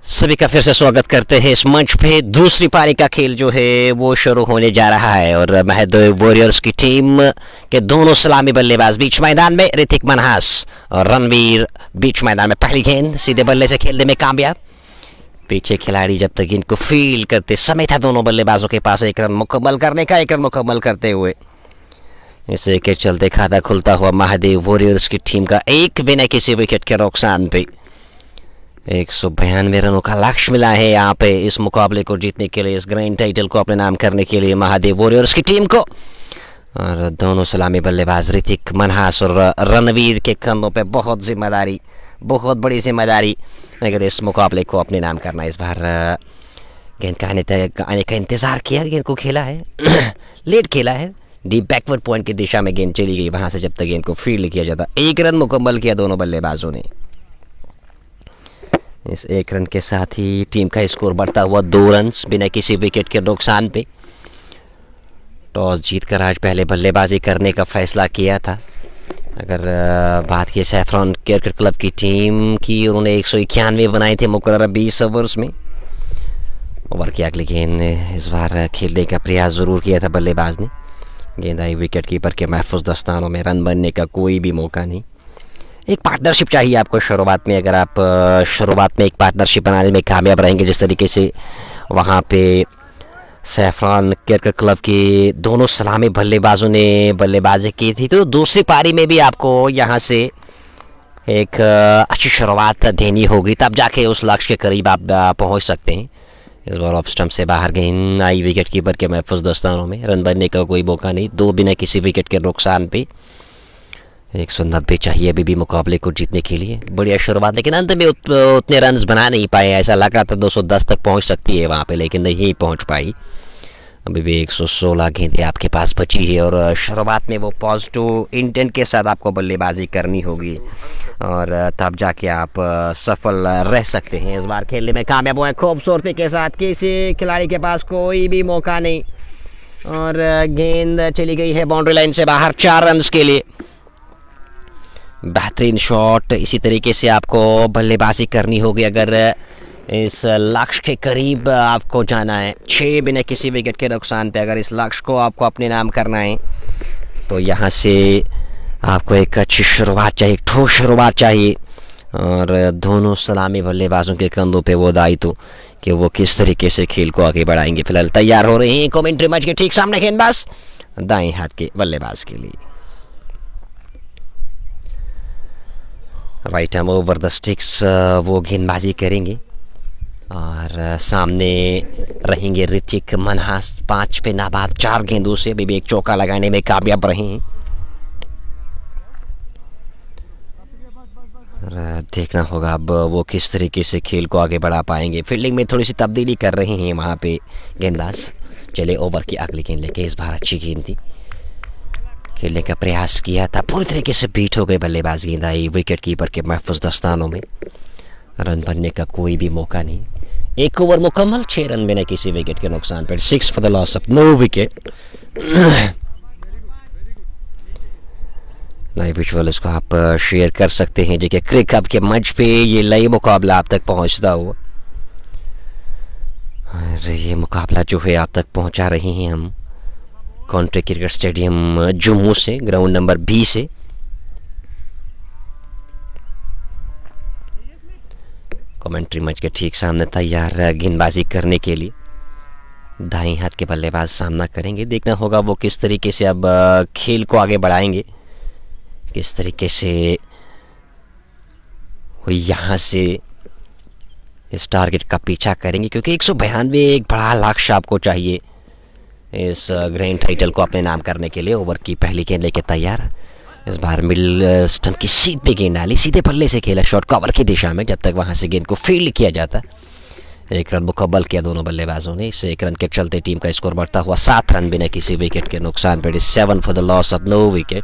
सभी का फिर से स्वागत करते हैं इस मंच पे। दूसरी पारी का खेल जो है वो शुरू होने जा रहा है और महदोई वॉरियर्स की टीम के दोनों सलामी बल्लेबाज बीच मैदान में, ऋतिक मनहास और रणवीर बीच मैदान में। पहली गेंद सीधे बल्ले से खेलने में कामयाब। पीछे खिलाड़ी जब तक इनको फील्ड करते समय था दोनों बल्लेबाजों के पास एक रन मुकम्मल करने का, एक रन मुकम्मल करते हुए इसे के चलते खाता खुलता हुआ महादेव वॉरियर्स की टीम का एक बिना किसी विकेट के नुकसान पे 192 रनों का लक्ष्य मिला है यहाँ पे इस मुकाबले को जीतने के लिए, इस ग्रैंड टाइटल को अपने नाम करने के लिए महादेव वॉरियर्स की टीम को। और दोनों सलामी बल्लेबाज ऋतिक मनहास और रणवीर के कंधों पे बहुत जिम्मेदारी, बहुत बड़ी जिम्मेदारी अगर इस मुकाबले को अपने नाम करना। इस बार गेंद का आने का इंतज़ार किया, गेंद को खेला है लेट खेला है, डीप बैकवर्ड पॉइंट की दिशा में गेंद चली गई, वहाँ से जब तक गेंद को फील्ड किया जाता। एक रन मुकम्मल किया दोनों बल्लेबाजों ने। इस एक रन के साथ ही टीम का स्कोर बढ़ता हुआ 2 रन बिना किसी विकेट के नुकसान पे। टॉस जीतकर आज पहले बल्लेबाजी करने का फैसला किया था। अगर बात की सैफरॉन क्रिकेट क्लब की टीम की, उन्होंने 191 बनाए थे मुकर्रर 20 ओवर्स में। ओवर की अगली गेंद इस बार खेलने का प्रयास ज़रूर किया था बल्लेबाज ने। गेंद आई विकेट कीपर के महफूज दस्तानों में, रन बनने का कोई भी मौका नहीं। एक पार्टनरशिप चाहिए आपको शुरुआत में। अगर आप शुरुआत में एक पार्टनरशिप बनाने में कामयाब रहेंगे जिस तरीके से वहाँ पे सैफरॉन क्रिकेट क्लब के दोनों सलामी बल्लेबाजों ने बल्लेबाजी की थी, तो दूसरी पारी में भी आपको यहाँ से एक अच्छी शुरुआत देनी होगी, तब जाके उस लक्ष्य के करीब आप पहुँच सकते हैं। इस बार ऑफ स्टंप से बाहर गेंद आई विकेट कीपर के महफूज दस्तानों में, रन बनने का कोई मौका नहीं। 2 बिना किसी विकेट के नुकसान पे 190 चाहिए अभी भी मुकाबले को जीतने के लिए। बढ़िया शुरुआत, लेकिन अंत में उतने रन्स बना नहीं पाए। ऐसा लग रहा था 210 तक पहुंच सकती है वहाँ पे, लेकिन नहीं पहुंच पाई। अभी भी 116 गेंदें आपके पास बची है और शुरुआत में वो पॉजिटिव इंटेंट के साथ आपको बल्लेबाजी करनी होगी और तब जाके आप सफल रह सकते हैं। इस बार खेलने में कामयाब हुए खूबसूरती के साथ, किसी खिलाड़ी के पास कोई भी मौका नहीं और गेंद चली गई है बाउंड्री लाइन से बाहर 4 रन के लिए। बेहतरीन शॉट। इसी तरीके से आपको बल्लेबाजी करनी होगी अगर इस लक्ष्य के करीब आपको जाना है। 6 बिना किसी विकेट के नुकसान पे अगर इस लक्ष्य को आपको अपने नाम करना है तो यहाँ से आपको एक अच्छी शुरुआत चाहिए, एक ठोस शुरुआत चाहिए। और दोनों सलामी बल्लेबाजों के कंधों पे वो दायित्व कि वो किस तरीके से खेल को आगे बढ़ाएंगे। फिलहाल तैयार हो रहे हैं कमेंट्री मैच के ठीक सामने गेंदबाज दाएं हाथ के बल्लेबाज के लिए। Right arm over the sticks वो गेंदबाजी करेंगे और सामने रहेंगे ऋतिक मनहास। 5 पे नाबाद 4 गेंदों से अभी भी एक चौका लगाने में कामयाब रहे हैं। देखना होगा अब वो किस तरीके से खेल को आगे बढ़ा पाएंगे। फील्डिंग में थोड़ी सी तब्दीली कर रहे हैं वहाँ पे गेंदबाज। चले ओवर की अगली गेंद लेके, इस बार अच्छी गेंद थी, खेलने का प्रयास किया था, पूरी तरीके से बीट हो गए बल्लेबाज। गेंद आई विकेट कीपर के महफूज दस्तानों में, रन बनने का कोई भी मौका नहीं। 1 ओवर मुकम्मल, 6 रन बिना किसी विकेट के नुकसान पर, 6 for the loss of no wicket. Live visual इसको आप शेयर कर सकते हैं, जो कि क्रिक हब के मंच पे ये लाइव मुकाबला आप तक पहुंचता हुआ। और ये मुकाबला जो है आप तक पहुंचा रहे हैं हम कॉन्ट्री क्रिकेट स्टेडियम जम्मू से, ग्राउंड नंबर 20 से। कमेंट्री मैच के ठीक सामने तैयार गेंदबाजी करने के लिए दाएं हाथ के बल्लेबाज सामना करेंगे। देखना होगा वो किस तरीके से अब खेल को आगे बढ़ाएंगे, किस तरीके से वो यहाँ से इस टारगेट का पीछा करेंगे, क्योंकि 192 एक बड़ा लक्ष्य आपको चाहिए इस ग्रैंड टाइटल को अपने नाम करने के लिए। ओवर की पहली गेंद लेके तैयार। इस बार मिडल स्टंप की सीध पे गेंद डाली, सीधे पल्ले से खेला शॉट कवर की दिशा में, जब तक वहां से गेंद को फील्ड किया जाता। 1 रन मुकम्मल किया दोनों बल्लेबाजों ने। इस 1 रन के चलते टीम का स्कोर बढ़ता हुआ 7 रन बिना किसी विकेट के नुकसान पर, 7 for the loss of no wicket.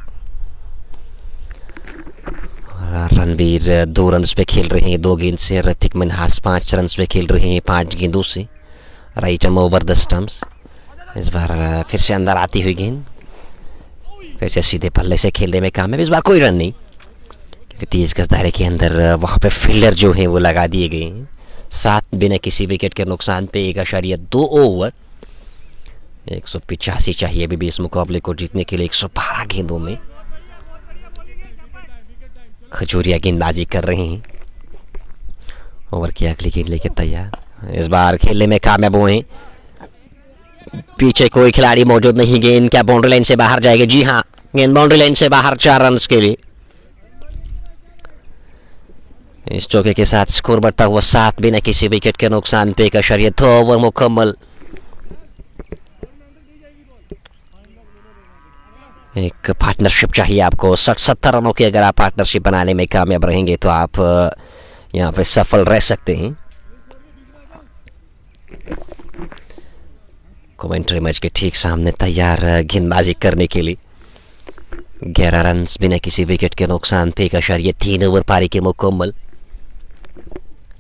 Ranveer 2 run पे खेल रहे हैं 2 गेंद से। ऋतिक मनहास 5 रन पे खेल रहे हैं 5 गेंदों से। Right arm over the stumps. इस बार फिर से अंदर आती हुई गेंद, फिर से सीधे पल्ले से खेलने में कामयाब। इस बार कोई रन नहीं, क्योंकि 30 गज दायरे के अंदर वहाँ पे फील्डर जो है वो लगा दिए गए हैं। 7 बिना किसी विकेट के नुकसान पे 1.2 ओवर। 185 चाहिए अभी भी इस मुकाबले को जीतने के लिए। 112 गेंदों में खजूरिया गेंदबाजी कर रहे हैं। ओवर की अगली गेंद लेके तैयार, इस बार खेलने में कामयाब हुए। पीछे कोई खिलाड़ी मौजूद नहीं, गेंद क्या बाउंड्री लाइन से बाहर जाएगी? जी हाँ, गेंद बाउंड्री लाइन से बाहर, 4 रन के लिए। इस चौके के साथ स्कोर बढ़ता हुआ 7 बिना किसी विकेट के नुकसान पे 1.2 ओवर मुकम्मल। एक पार्टनरशिप चाहिए आपको, 60-70 रनों की अगर आप पार्टनरशिप बनाने में कामयाब रहेंगे तो आप यहाँ पे सफल रह सकते हैं। कमेंट्री मैच के ठीक सामने तैयार गेंदबाजी करने के लिए। 11 रन बिना किसी विकेट के नुकसान पे 1.3 ओवर पारी के मुकम्मल।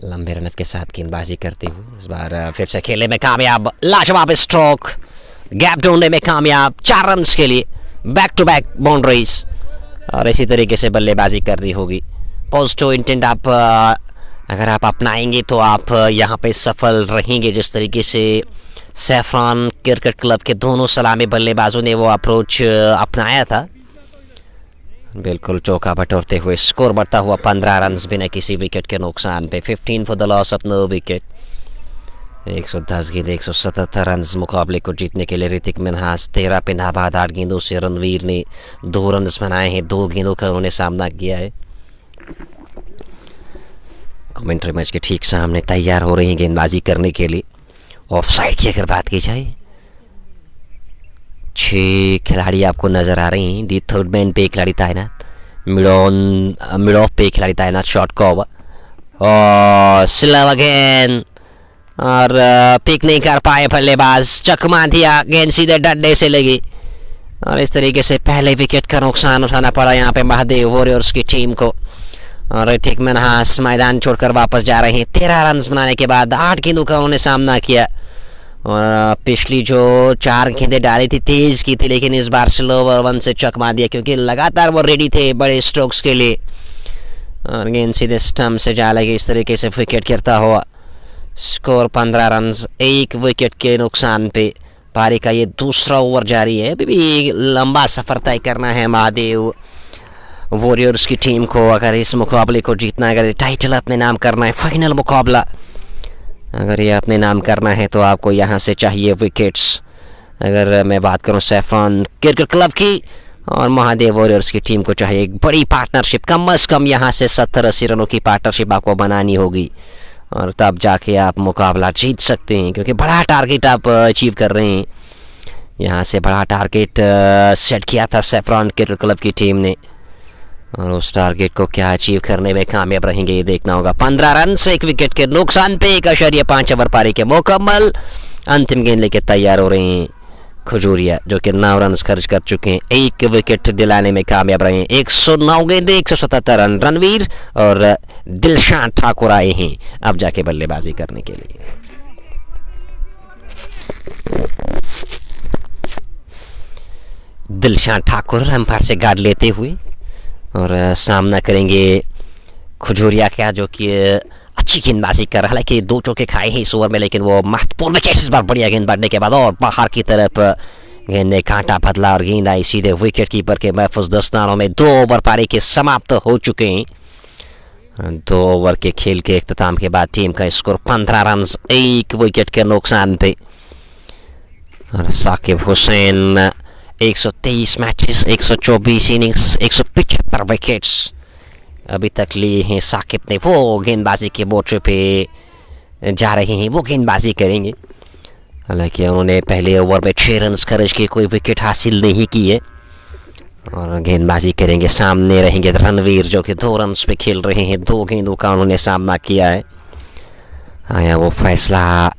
लंबे रन के साथ गेंदबाजी करते हुए इस बार फिर से खेलने में कामयाब। लाजवाब स्ट्रोक, गैप ढूंढने में कामयाब। 4 रन के लिए, बैक टू बैक बाउंड्रीज, और इसी तरीके से बल्लेबाजी करनी होगी। पॉजिटिव इंटेंट आप अगर आप अपनाएंगे तो आप यहाँ पे सफल रहेंगे। जिस तरीके से सैफरान क्रिकेट क्लब के दोनों सलामी बल्लेबाजों ने वो अप्रोच अपनाया था, बिल्कुल चौका बटोरते हुए स्कोर बढ़ता हुआ 15 रन बिना किसी विकेट के नुकसान पे। 15 for the loss of no wicket. 110 गेंद 177 रन मुकाबले को जीतने के लिए ऋतिक मिन्हास। 13 पे नाबाद 8 गेंदों से रणवीर ने 2 रन बनाए हैं। 2 गेंदों का उन्होंने सामना किया है। कमेंट्री मैच के ठीक सामने तैयार हो रही हैं गेंदबाजी करने के लिए। ऑफ साइड की अगर बात की जाए, 6 खिलाड़ी आपको नजर आ रहे हैं। दी थर्ड मैन पे खिलाड़ी तैनात, मिड ऑफ पे खिलाड़ी तैनात। शॉट का ओवर और स्लो अगेन, और पिक नहीं कर पाए बल्लेबाज। चकमा दिया, गेंद सीधे डंडे से लगी और इस तरीके से पहले विकेट का नुकसान उठाना पड़ा यहाँ पे महादेव वॉरियर्स की टीम को। और ऋतिक मिन्हास मैदान छोड़कर वापस जा रहे हैं। 13 रन बनाने के बाद 8 गेंदों का उन्होंने सामना किया। और पिछली जो 4 गेंदें डाली थी तेज की थी, लेकिन इस बार स्लो ओवर 1 से चकमा दिया क्योंकि लगातार वो रेडी थे बड़े स्ट्रोक्स के लिए। और गेंद सीधे स्टंप से जा लगी। इस तरीके से विकेट गिरता हुआ स्कोर 15 रन 1 विकेट के नुकसान पे। पारी का ये दूसरा ओवर जारी है। अभी भी लंबा सफर तय करना है महादेव वॉरियर्स की टीम को। अगर इस मुकाबले को जीतना है, अगर टाइटल अपने नाम करना है, फाइनल मुकाबला अगर ये अपने नाम करना है तो आपको यहाँ से चाहिए विकेट्स। अगर मैं बात करूँ सैफरान क्रिकेट क्लब की और महादेव वॉरियर्स की टीम को चाहिए एक बड़ी पार्टनरशिप। कम से कम यहाँ से 70-80 रनों की पार्टनरशिप आपको बनानी होगी और तब जाके आप मुकाबला जीत सकते हैं, क्योंकि बड़ा टारगेट आप अचीव कर रहे हैं। यहाँ से बड़ा टारगेट सेट किया था सैफरान क्रिकेट क्लब की टीम ने, और उस टारगेट को क्या अचीव करने में कामयाब रहेंगे ये देखना होगा। 15 रन से 1 विकेट के नुकसान पे 1.5 ओवर पारी के मुकम्मल। अंतिम गेंद लेके तैयार हो रहे हैं खजूरिया, जो कि 9 रन खर्च कर चुके हैं। 1 विकेट दिलाने में कामयाब रहे हैं। 109 गेंदे 177 रन। रणवीर और दिलशान ठाकुर आए हैं अब जाके बल्लेबाजी करने के लिए। दिलशान ठाकुर अंपायर से गार्ड लेते हुए और सामना करेंगे खजूरिया का, जो कि अच्छी गेंदबाजी कर रहा है। हालांकि 2 चौके खाए हैं इस ओवर में, लेकिन वो महत्वपूर्ण विकेट इस बार बढ़िया गेंद बढ़ने के बाद और बाहर की तरफ गेंद ने कांटा बदला और गेंद आई सीधे विकेट कीपर के महफूज दस्तानों में। 2 ओवर पारी के समाप्त हो चुके हैं। 2 ओवर के खेल के इख्तिताम के बाद टीम का स्कोर 15 रन 1 विकेट के नुकसान पे। और Saqib Hussain 123 matches 124 innings 175 wickets अभी तक लिए हैं साकिब ने। वो गेंदबाजी के मोर्चे पे जा रहे हैं, वो गेंदबाजी करेंगे। हालांकि उन्होंने पहले ओवर में 6 रन खर्च किए, कोई विकेट हासिल नहीं किए, और गेंदबाजी करेंगे। सामने रहेंगे रणवीर, जो कि 2 रन पे खेल रहे हैं। 2 गेंदों का उन्होंने सामना किया है। आया वो फैसला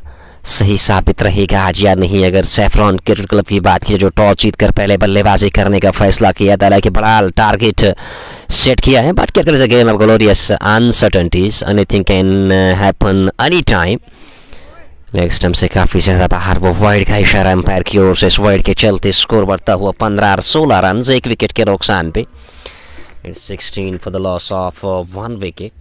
सही साबित रहेगा आज या नहीं। अगर सैफरान क्रिकेट क्लब की बात की, जो टॉस जीतकर पहले बल्लेबाजी करने का फैसला किया था, हालांकि बड़ा टारगेट सेट किया है, but cricket is a game of glorious uncertainties, anything can happen any time. Leg stump से काफी ज्यादा बाहर, वो वाइड का इशारा अंपायर की ओर से। इस वाइड के चलते स्कोर बढ़ता हुआ 15 और 16 रन 1 विकेट के नुकसान पे। It's 16 for the loss of 1 wicket.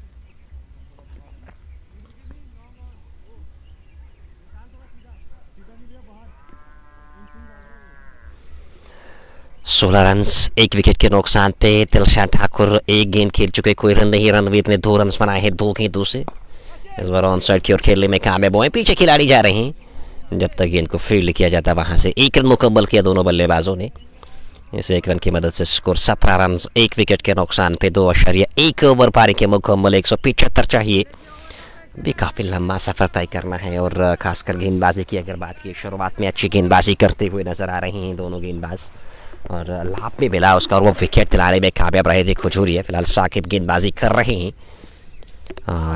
16 run, 1 wicket के नुकसान पे दिलशान ठाकुर एक गेंद खेल चुके, कोई रन नहीं। रणवीर ने 2 रन बनाए हैं 2 गेंदों से। इस बार ऑन साइड की ओर खेलने में कामयाब हुए। पीछे खिलाड़ी जा रहे हैं, जब तक गेंद को फील्ड किया जाता वहां से 1 रन मुकम्मल किया दोनों बल्लेबाजों ने। इस 1 रन की मदद से स्कोर 17 रन, 1 विकेट के नुकसान पे 2.1 ओवर पारी के मुकम्मल। 175 चाहिए, भी काफ़ी लंबा सफ़र तय करना है। और खासकर गेंदबाजी की अगर बात की, शुरुआत में अच्छी गेंदबाजी करते हुए नजर आ रहे हैं दोनों गेंदबाज, और लाभ भी मिला उसका, और वो विकेट दिलाने में कामयाब रहे थे खुजूरिया। फिलहाल साकिब गेंदबाजी कर रहे हैं।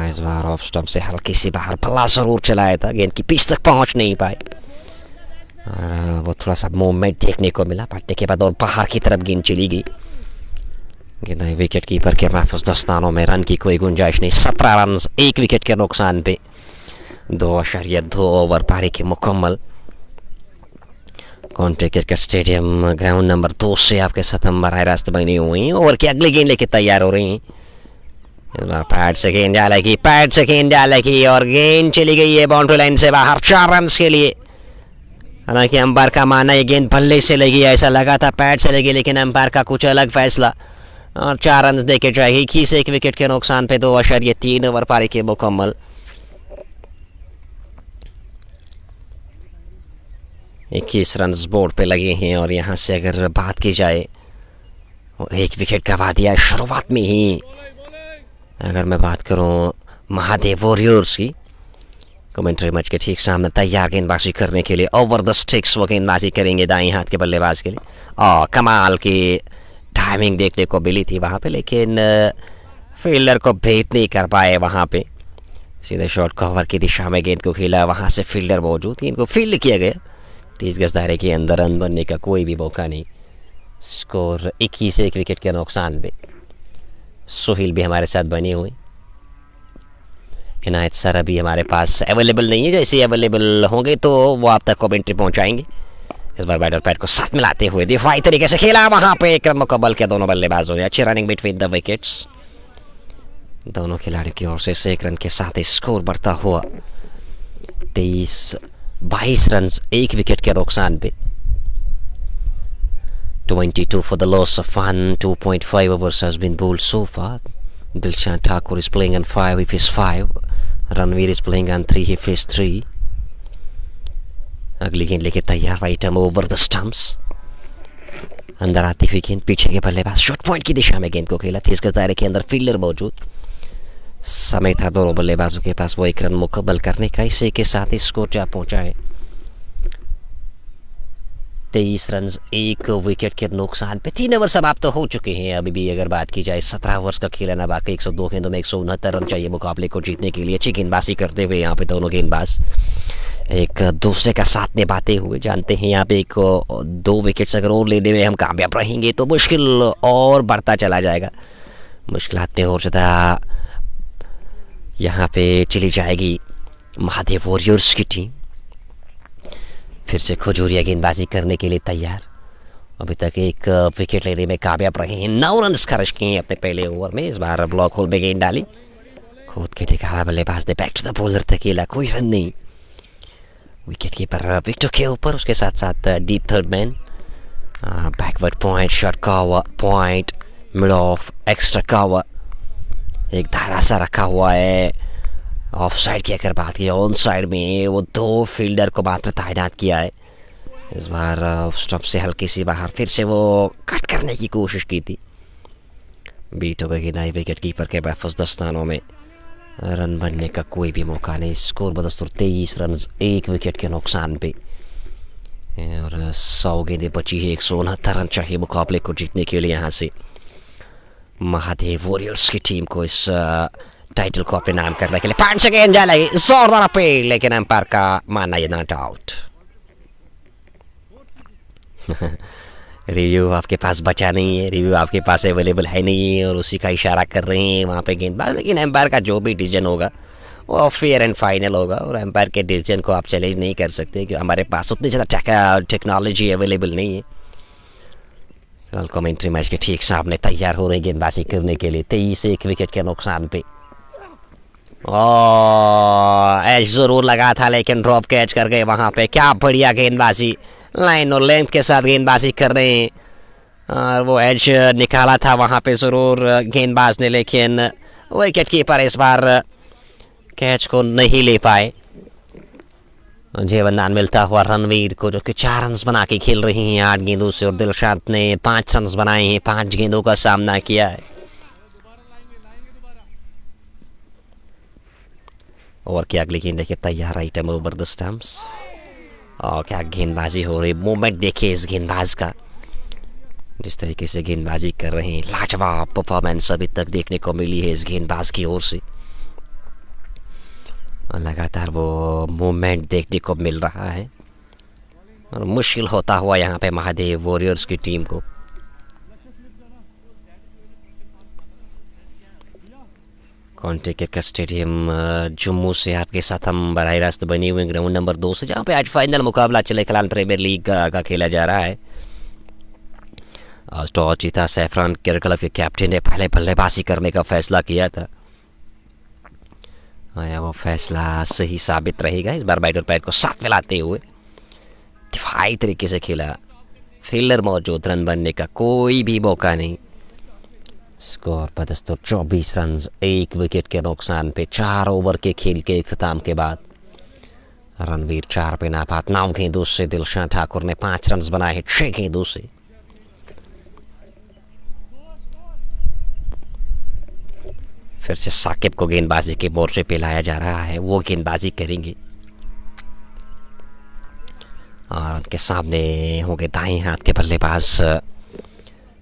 इस बार ऑफ स्टंप से हल्की सी बाहर बल्ला जरूर चलाया था, गेंद की पिच तक पहुंच नहीं पाए, और वो थोड़ा सा मूवमेंट देखने को मिला पट्टे के बाद, और बाहर की तरफ गेंद चली गई। विकेट कीपर के महफूज दस्तानों में रन की कोई गुंजाइश नहीं। 17 रन, 1 विकेट के नुकसान पे 2.2 ओवर पारी के मुकम्मल। कॉन्ट्री क्रिकेट स्टेडियम ग्राउंड नंबर 2 से आपके साथ हम बराह रास्त बनी हुई हैं, ओवर की अगली गेंद लेके तैयार हो रही हैं। पैड से गेंद डालेगी, पैड से गेंद डालेगी, और गेंद चली गई है बाउंड्री लाइन से बाहर 4 रन के लिए। हालांकि अंपायर का मानना ये गेंद बल्ले से लगी, ऐसा लगा था पैड से लगी, लेकिन अंपायर का कुछ अलग फैसला, और 4 रन देके जाएगी। 21 1 विकेट के नुकसान पे 2.3 ओवर पारी के मुकम्मल। 21 रन बोर्ड पे लगे हैं, और यहाँ से अगर बात की जाए, 1 विकेट गवा दिया शुरुआत में ही। अगर मैं बात करूं महादेव वॉरियर्स की, कमेंट्री मैच के ठीक सामने तैयार गेंदबाजी करने के लिए, ओवर द स्टिक्स वो गेंदबाजी करेंगे दाएं हाथ के बल्लेबाज के लिए। कमाल की टाइमिंग देखने को मिली थी वहाँ पे, लेकिन फील्डर को भेद नहीं कर पाए वहाँ पे। सीधे शॉट कवर की दिशा में गेंद को खेला, वहाँ से फील्डर मौजूद, गेंद को फील्ड किया गया। 30 गज दायरे के अंदर रन बनने का कोई भी मौका नहीं। स्कोर 21 1 विकेट के नुकसान पे। सोहेल भी हमारे साथ बने हुए, इनायत सर अभी हमारे पास अवेलेबल नहीं है, जैसे अवेलेबल होंगे तो वो आप तक कमेंट्री पहुंचाएंगे। इस बार बैट और पैड को साथ मिलाते हुए दिफाई तरीके से खेला, वहां पे एक रन मुकम्मल किया दोनों बल्लेबाजों ने। अच्छी रनिंग बिटवीन द विकेट्स दोनों खिलाड़ियों की ओर से। 1 रन के साथ स्कोर बढ़ता हुआ 22 रन, 1 विकेट के नुकसान पे। 22 for the loss of 1. 2.5 overs has been bowled so far. Dilshan Thakur is playing on 5, he faced 5. Ranveer is playing on 3, he faced 3. अगली गेंद लेके तैयार, right arm over the stumps. अंदर आती हुई गेंद, पीछे के बल्लेबाज शॉट पॉइंट की दिशा में गेंद को खेला। 30 गज दायरे के अंदर फील्डर मौजूद, समय था दोनों बल्लेबाजों के पास वो 1 रन मुकम्मल करने का। इसी के साथ ही स्कोर जा पहुंचा है 23 रन, 1 विकेट के नुकसान पे। 3 ओवर समाप्त हो चुके हैं अभी भी। अगर बात की जाए 17 ओवर्स का खेलना बाकी, 102 गेंदों में 169 रन चाहिए मुकाबले को जीतने के लिए। अच्छी गेंदबाजी करते हुए यहाँ पे दोनों गेंदबाज एक दूसरे का साथ निभाते हुए, जानते हैं यहाँ पे 2 विकेट्स अगर और लेने में हम कामयाब रहेंगे तो मुश्किल और बढ़ता चला जाएगा। मुश्किलात में और ज़्यादा यहाँ पे चली जाएगी महादेव वॉरियर्स की टीम। फिर से खुजूरिया गेंदबाजी करने के लिए तैयार, अभी तक 1 विकेट लेने में कामयाब रहे हैं। 9 रन खर्च किए हैं अपने पहले ओवर में। इस बार ब्लॉक होल में गेंद डाली, खुद के ठिकाना बल्लेबाज ने बैक टू द बॉलर धकेला, कोई रन नहीं। विकेट कीपर विकेट के ऊपर, उसके साथ साथ deep third man, backward point, short cover point, mid of, extra cover, एक धारा सा रखा हुआ है। ऑफ साइड की अगर बात की, ऑन साइड में वो 2 फील्डर को मात्र तैनात किया है। इस बार स्टंप से हल्की सी बाहर, फिर से वो कट करने की कोशिश की थी, बीट हो गई दाई। विकेट कीपर के महफूज दस्तानों में रन बनने का कोई भी मौका नहीं। स्कोर बदस्तूर 23 रन, 1 विकेट के नुकसान पे, और 100 गेंदें बची है। 169 रन चाहिए मुकाबले को जीतने के लिए यहाँ से महादेव वॉरियर्स की टीम को इस टाइटल को अपने नाम करने के लिए। 5 सेकेंड जा लगी, जोरदार अपील, लेकिन अंपायर का मानना ये नॉट आउट। रिव्यू आपके पास बचा नहीं है, रिव्यू आपके पास अवेलेबल है नहीं है, और उसी का इशारा कर रहे हैं वहाँ पे गेंदबाज। लेकिन एम्पायर का जो भी डिसीजन होगा वो फेयर एंड फाइनल होगा, और एम्पायर के डिसीजन को आप चैलेंज नहीं कर सकते, क्योंकि हमारे पास उतनी ज़्यादा टेक्नोलॉजी अवेलेबल नहीं है। फिलहाल कमेंट्री मैच के ठीक सामने तैयार हो रहे गेंदबाजी करने के लिए। 23 1 विकेट के नुकसान पे। एज जरूर लगा था, लेकिन ड्रॉप कैच कर गए वहाँ पे। क्या बढ़िया गेंदबाजी, लाइन और लेंथ के साथ गेंदबाजी कर रहे हैं और वो एज निकाला था वहाँ पे ज़रूर गेंदबाज ने, लेकिन विकेट कीपर इस बार कैच को नहीं ले पाए। जीवनदान मिलता हुआ रणवीर को, जो कि 4 रन बना के खेल रही हैं 8 गेंदों से, और दिलशाद ने 5 रन बनाए हैं 5 गेंदों का सामना किया है। और क्या अगली गेंद देखिए तैयार, आइटम ओवर द स्टंप्स। और क्या गेंदबाजी हो रही, मूवमेंट देखिए इस गेंदबाज का, जिस तरीके से गेंदबाजी कर रहे हैं। लाजवाब परफॉर्मेंस अभी तक देखने को मिली है इस गेंदबाज की ओर से, और लगातार वो मूवमेंट देखने को मिल रहा है, और मुश्किल होता हुआ यहाँ पे महादेव वॉरियर्स की टीम को। कॉन्टे क्रिकेट स्टेडियम जम्मू से आपके साथ हम बराह रास्त बने हुए ग्राउंड नंबर 2 से, जहाँ पे आज फाइनल मुकाबला चले कलान प्रीमियर लीग का खेला जा रहा है। आज टॉस जीता सैफरान क्रिकेट के कैप्टन ने पहले बल्लेबाजी करने का फैसला किया था। आया वो फैसला सही साबित रहेगा। इस बार बैटर पैड को साथ मिलाते हुए दिफाई तरीके से खेला, फील्डर मौजूद, रन बनने का कोई भी मौका नहीं। स्कोर बदस्तूर 24 रन 1 विकेट के नुकसान पे 4 ओवर के खेल के इख्तिताम के बाद रणवीर 4 पे नाबाद 9 गेंदों से, दिलशाद ठाकुर ने 5 रन बनाए हैं 6 गेंदों से। फिर से साकिब को गेंदबाजी के मोर्चे पे लाया जा रहा है, वो गेंदबाजी करेंगे और उनके सामने होंगे दाएं हाथ के बल्लेबाज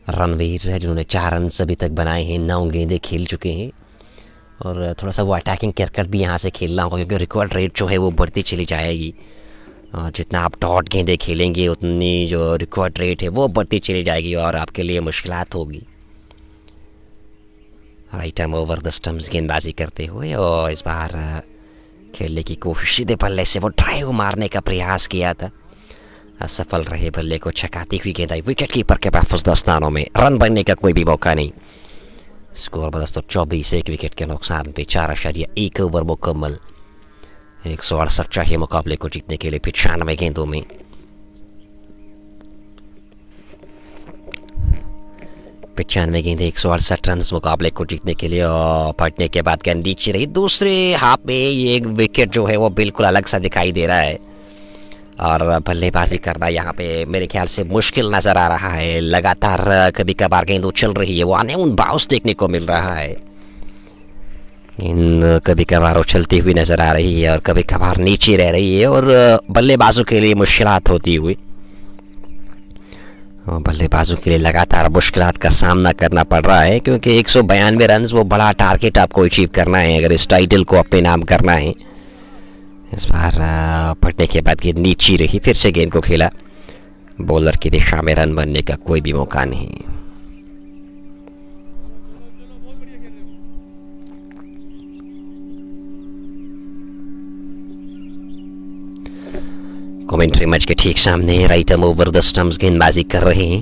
रणवीर है, जिन्होंने 4 रन अभी तक बनाए हैं, 9 गेंदें खेल चुके हैं। और थोड़ा सा वो अटैकिंग क्रिकेट भी यहाँ से खेलना होगा, क्योंकि रिकॉर्ड रेट जो है वो बढ़ती चली जाएगी, और जितना आप डॉट गेंदें खेलेंगे उतनी जो रिकॉर्ड रेट है वो बढ़ती चली जाएगी और आपके लिए मुश्किलात होगी। आइटम ओवर द स्टंप्स गेंदबाजी करते हुए, और इस बार खेलने की कोशिश सीधे बल्ले से वो ड्राइव मारने का प्रयास किया था, असफल रहे। बल्ले को छकाती हुई गेंद आई विकेट कीपर के महफूज दस्तानों में, रन बनने का कोई भी मौका नहीं। स्कोर बदस्तूर 24 1 विकेट के नुकसान पे 4.1 ओवर मुकम्मल। 168 चाहिए मुकाबले को जीतने के लिए 95 गेंदों में। 95 गेंदे 168 रन मुकाबले को जीतने के लिए, और पड़ने के बाद गेंद नीचे रही। दूसरे हाफ में ये विकेट जो है वो बिल्कुल अलग सा दिखाई दे रहा है, और बल्लेबाजी करना यहाँ पे मेरे ख्याल से मुश्किल नज़र आ रहा है। लगातार कभी कभार गेंद उछल रही है, वो अनउन बाउंस देखने को मिल रहा है। गेंद कभी कभार उछलती हुई नज़र आ रही है और कभी कभार नीचे रह रही है, और बल्लेबाजों के लिए मुश्किलात होती हुई, बल्लेबाजों के लिए लगातार मुश्किलात का सामना करना पड़ रहा है, क्योंकि 192 रन वो बड़ा टारगेट आपको अचीव करना है अगर इस टाइटल को अपने नाम करना है। इस बार पड़ने के बाद गेंद नीचे रही, फिर से गेंद को खेला, बॉलर की दिशा में, रन बनने का कोई भी मौका नहीं। कमेंट्री मैच के ठीक सामने राइटम ओवर द स्टंप्स गेंदबाजी कर रहे हैं।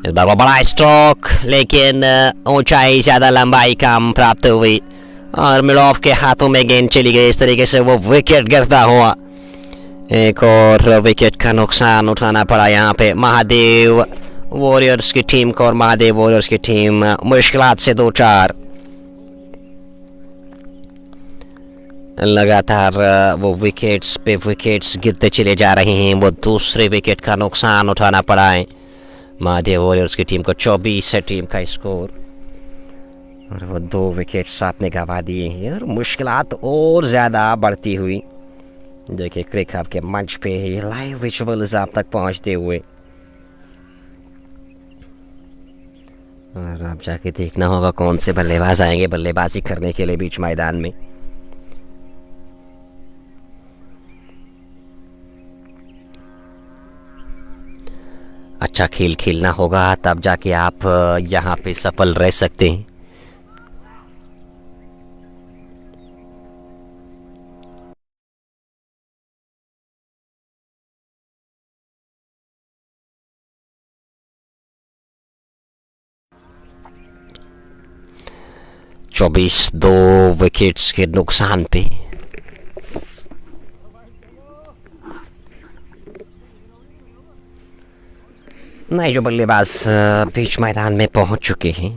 इस बार वो बड़ा स्ट्रोक, लेकिन ऊंचाई ज्यादा लंबाई कम प्राप्त हुई और मिड ऑफ के हाथों में गेंद चली गई। इस तरीके से वो विकेट गिरता हुआ, एक और विकेट का नुकसान उठाना पड़ा यहाँ पे महादेव वॉरियर्स की टीम को, और महादेव वॉरियर्स की टीम मुश्किलात से 2-4 लगातार वो विकेट्स पे विकेट्स गिरते चले जा रहे हैं। वो दूसरे विकेट का नुकसान उठाना पड़ा है महादेव वॉरियर्स की टीम को। 24 है टीम का स्कोर, और वो 2 विकेट साथ ने गंवा दिए हैं, और मुश्किलात और ज़्यादा बढ़ती हुई देखिए क्रिक आपके मंच पे ये लाइव विजुअल्स आप तक पहुंचते हुए, और आप जाके देखना होगा कौन से बल्लेबाज आएंगे बल्लेबाजी करने के लिए बीच मैदान में। अच्छा खेल खेलना होगा, तब जाके आप यहाँ पे सफल रह सकते हैं। चौबीस 2 विकेट्स के नुकसान पे नए जो बल्लेबाज बीच मैदान में पहुंच चुके हैं।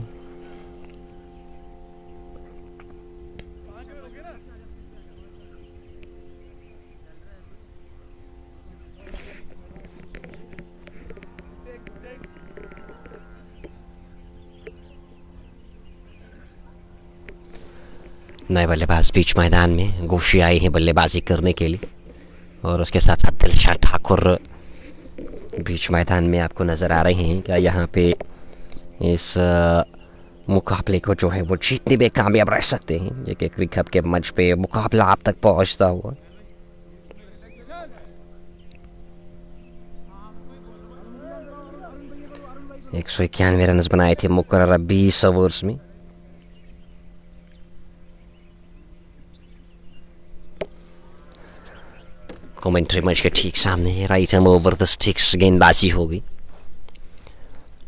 नए बल्लेबाज बीच मैदान में गोशी आए हैं बल्लेबाजी करने के लिए, और उसके साथ साथ दिलशाद ठाकुर बीच मैदान में आपको नज़र आ रहे हैं। क्या यहाँ पे इस मुकाबले को जो है वो जीतने में कामयाब रह सकते हैं? ये कि क्रिक हब के मंच पे मुकाबला आप तक पहुँचता हुआ। एक 191 रन बनाए थे मुकर्रर 20 ओवर्स में। कमेंट्री मैच के ठीक सामने है। Right hand over the sticks गेंदबाजी होगी।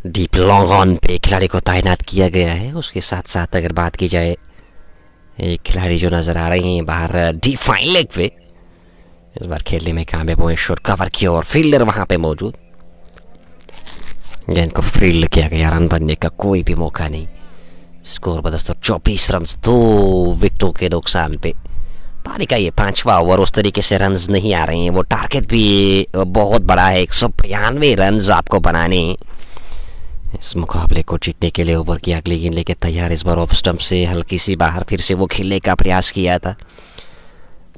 डीप लॉन्ग ऑन पे खिलाड़ी को तैनात किया गया है। उसके साथ साथ अगर बात की जाए, एक खिलाड़ी जो नज़र आ रहे हैं बाहर डीप फाइन लेग पे, इस बार खेलने में कामयाब हुए। शॉट कवर किया और फील्डर वहां पे मौजूद। गेंद को फील्ड किया गया। रन बनने का कोई भी मौका नहीं। स्कोर बदस्तूर 24 रन 2 विकेटों के नुकसान पे। पारी का ये 5वां ओवर, उस तरीके से रन्स नहीं आ रहे हैं। वो टारगेट भी बहुत बड़ा है, 192 रन्स आपको बनाने हैं इस मुकाबले को जीतने के लिए। ओवर की अगली गेंद लेके तैयार। इस बार ऑफ स्टंप से हल्की सी बाहर फिर से वो खेलने का प्रयास किया था,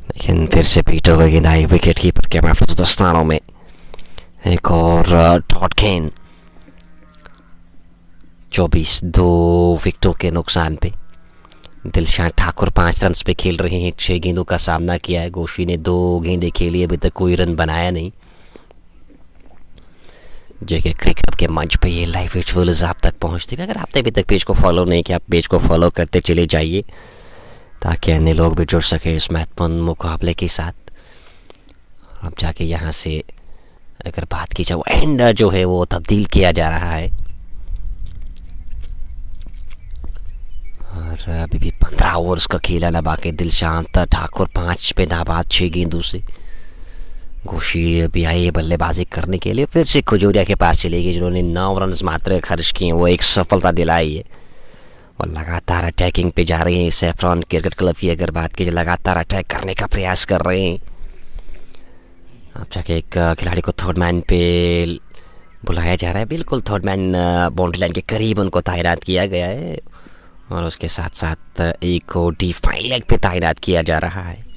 लेकिन फिर से पीट हो गई गेंद। आई विकेट कीपर के महफूज दस्तानों में। एक और डॉट गेंद 24 विकेटों के नुकसान पे। दिलशाद ठाकुर 5 रन पे खेल रहे हैं। 6 गेंदों का सामना किया है। गोशी ने 2 गेंदें खेली, अभी तक कोई रन बनाया नहीं। जेके क्रिकेट के मंच पे ये लाइव विजुअल्स आप तक पहुंचते हैं। अगर आपने अभी तक पेज को फॉलो नहीं किया, आप पेज को फॉलो करते चले जाइए ताकि अन्य लोग भी जुड़ सके इस महत्वपूर्ण मुकाबले के साथ। अब जाके यहाँ से अगर बात की जाए, एंड जो है वो तब्दील किया जा रहा है, और अभी भी 15 ओवर्स का खेला ना बाकी। दिलशाद ठाकुर 5 पे नाबाद 6 गेंदों से। गोशी अभी आई है बल्लेबाजी करने के लिए। फिर से खजूरिया के पास चली गई, जिन्होंने 9 रन मात्र खर्च किए। वो एक सफलता दिलाई है और लगातार अटैकिंग पे जा रहे हैं। सैफरॉन क्रिकेट क्लब की अगर बात की जाए, लगातार अटैक करने का प्रयास कर रहे हैं। अब जाके एक खिलाड़ी को थर्ड मैन पे बुलाया जा रहा है। बिल्कुल थर्ड मैन बाउंड्री लाइन के करीब उनको तैनात किया गया है, और उसके साथ साथ एक को डीप फाइन लेग पे तैनात किया जा रहा है।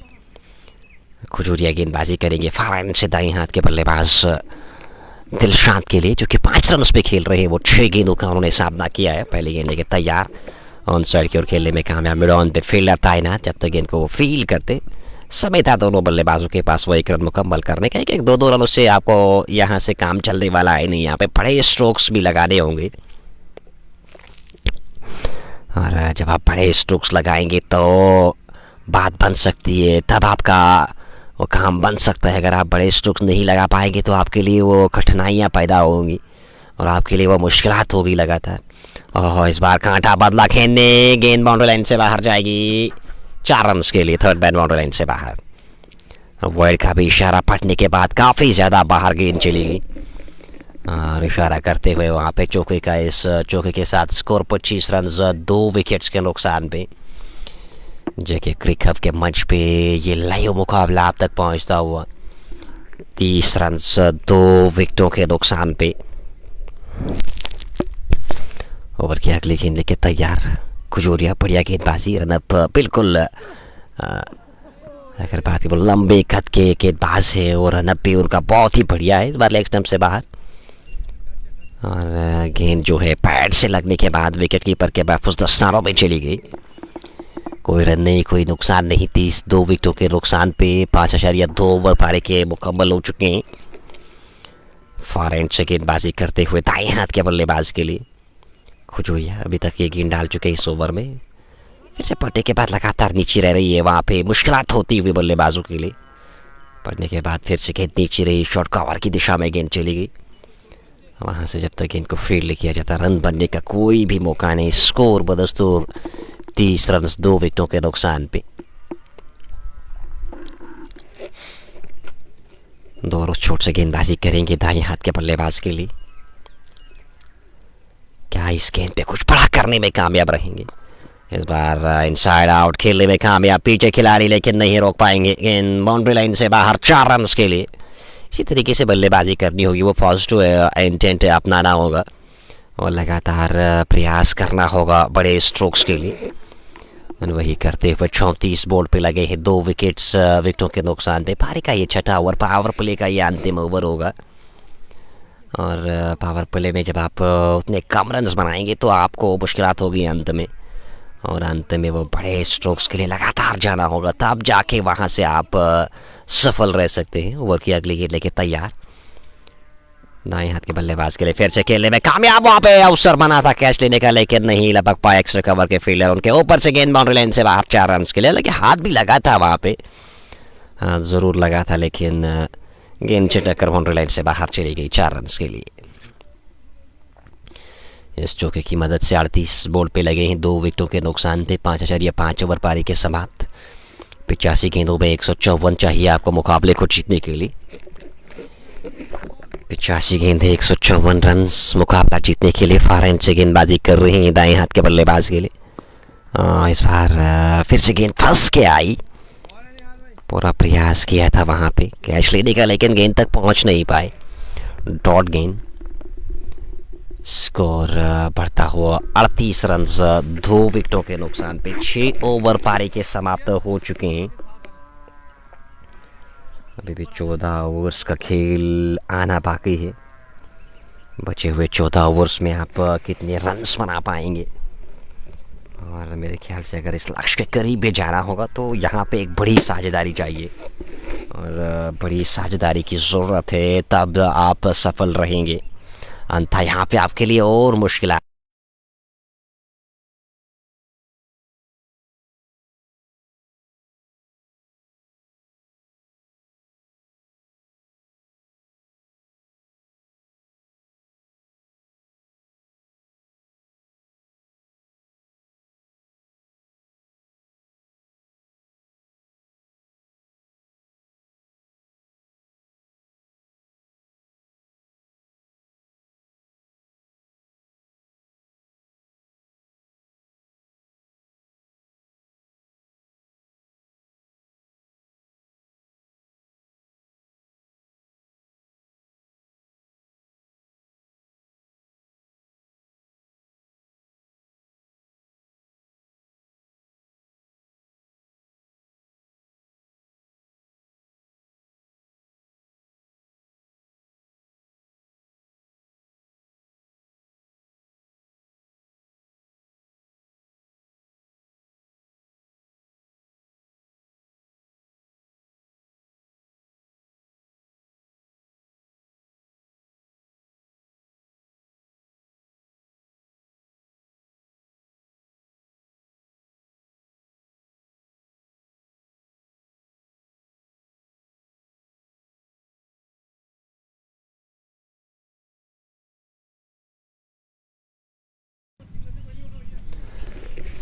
खजूरिया गेंदबाजी करेंगे फार एंड से दाएं हाथ के बल्लेबाज दिलशाद के लिए, जो कि 5 रन पे खेल रहे हैं। वो 6 गेंदों का उन्होंने सामना किया है। पहले गेंद लेके तैयार, ऑन साइड की ओर खेलने में कामयाब। मिड ऑन पे फील्डर तैनात। जब तक गेंद को वो फील करते समय था दोनों बल्लेबाजों के पास वो 1 रन मुकम्मल करने का। एक 2 रनों से आपको यहाँ से काम चलने वाला है नहीं। यहाँ पे बड़े स्ट्रोक्स भी लगाने होंगे, और जब आप बड़े स्ट्रोक्स लगाएंगे तो बात बन सकती है। तब आपका वो काम बन सकता है। अगर आप बड़े स्ट्रोक्स नहीं लगा पाएंगे तो आपके लिए वो कठिनाइयाँ पैदा होंगी और आपके लिए वो मुश्किलात होगी लगातार। और इस बार कांटा बदला खेलने, गेंद बाउंड्री लाइन से बाहर जाएगी। 4 रन के लिए थर्ड मैन बाउंड्री लाइन से बाहर। वर्ल्ड का भी इशारा पड़ने के बाद काफ़ी ज़्यादा बाहर गेंद चली गई, और इशारा करते हुए वहाँ पे चौके का, इस चौके के साथ स्कोर 25 रन 2 विकेट्स के नुकसान पे। जेके क्रिकेट के मंच पे ये लाइव मुकाबला आप तक पहुँचता हुआ 30 रन 2 विकेटों के नुकसान पे। ओवर की अगली गेंद लेके तैयार खजूरिया। बढ़िया गेंदबाजी, रनअप बिल्कुल। अगर बात वो लंबे कद के गेंदबाज है और रनअप भी उनका बहुत ही बढ़िया है। इस बार लेग स्टंप से बाहर, और गेंद जो है पैड से लगने के बाद विकेट कीपर के महफूज दस्तानों में चली गई। कोई रन नहीं, कोई नुकसान नहीं। 2 विकेटों के नुकसान पे 5.2 ओवर पारी के मुकम्मल हो चुके हैं। फार एंड से गेंदबाजी करते हुए दाएं हाथ के बल्लेबाज के लिए खजूरिया अभी तक ये गेंद डाल चुके हैं इस ओवर में। फिर से पड़ने के बाद लगातार नीचे रह रही है। वहाँ पे मुश्किलात होती हुई बल्लेबाजों के लिए। पड़ने के बाद फिर से गेंद नीचे रही। शॉर्ट कवर की दिशा में गेंद चली गई। वहाँ से जब तक गेंद को फील्ड किया जाता, रन बनने का कोई भी मौका नहीं। स्कोर बदस्तूर 30 रन 2 विकेटों के नुकसान पे। दोनों छोट से गेंदबाजी करेंगे दाएं हाथ के बल्लेबाज के लिए। इस गेंद पे कुछ बड़ा करने में कामयाब रहेंगे। इस बार इनसाइड आउट खेलने में कामयाब पीछे खिलाड़ी, लेकिन नहीं रोक पाएंगे। गेंद बाउंड्री लाइन से बाहर, 4 रन के लिए। इसी तरीके से बल्लेबाजी करनी होगी, वो पॉजिटिव इंटेंट अपनाना होगा और लगातार प्रयास करना होगा बड़े स्ट्रोक्स के लिए। और वही करते हुए 34 बोर्ड पे लगे हैं, 2 विकेटों के नुकसान पे। पारी का ये छठा ओवर, पावर प्ले का ये अंतिम ओवर होगा। और पावर प्ले में जब आप उतने कम रन बनाएंगे तो आपको मुश्किलात होगी अंत में, और अंत में वो बड़े स्ट्रोक्स के लिए लगातार जाना होगा, तब जाके वहाँ से आप सफल रह सकते हैं। ओवर की अगली गेंद लेके तैयार, दाएं हाथ के बल्लेबाज के लिए फिर से खेलने में कामयाब। वहाँ पे अवसर बना था कैच लेने का, लेकिन नहीं लपक पाया एक्स्ट्रा कवर के फील्डर। उनके ऊपर से गेंद बाउंड्री लाइन से बाहर, 4 रन के लिए। लेकिन हाथ भी लगा था वहाँ पे, हाथ ज़रूर लगा था, लेकिन गेंद छिटक कर बाउंड्री लाइन से बाहर चली गई, 4 रन के लिए। इस चौके की मदद से 38 बोर्ड पे लगे हैं, 2 विकेटों के नुकसान पे। 5.5 ओवर पारी के समाप्त। 85 गेंदों में 154 चाहिए आपको मुकाबले को जीतने के लिए। 85 गेंदें, 154 रन मुकाबला जीतने के लिए फॉरहैंड से गेंदबाजी कर रहे हैं दाएं हाथ के बल्लेबाज के लिए। इस बार फिर से गेंद फंस के आई, पूरा प्रयास किया था वहाँ पे कैच लेने का, लेकिन गेंद तक पहुँच नहीं पाए। डॉट गेंद। स्कोर बढ़ता हुआ 38 रन, 2 विकेटों के नुकसान पे। 6 ओवर पारी के समाप्त हो चुके हैं। अभी भी 14 ओवर्स का खेल आना बाकी है। बचे हुए 14 ओवर्स में आप कितने रन्स बना पाएंगे, और मेरे ख्याल से अगर इस लक्ष्य के करीब भी जाना होगा तो यहाँ पे एक बड़ी साझेदारी चाहिए, और बड़ी साझेदारी की ज़रूरत है, तब आप सफल रहेंगे। अन्यथा यहाँ पे आपके लिए और मुश्किल।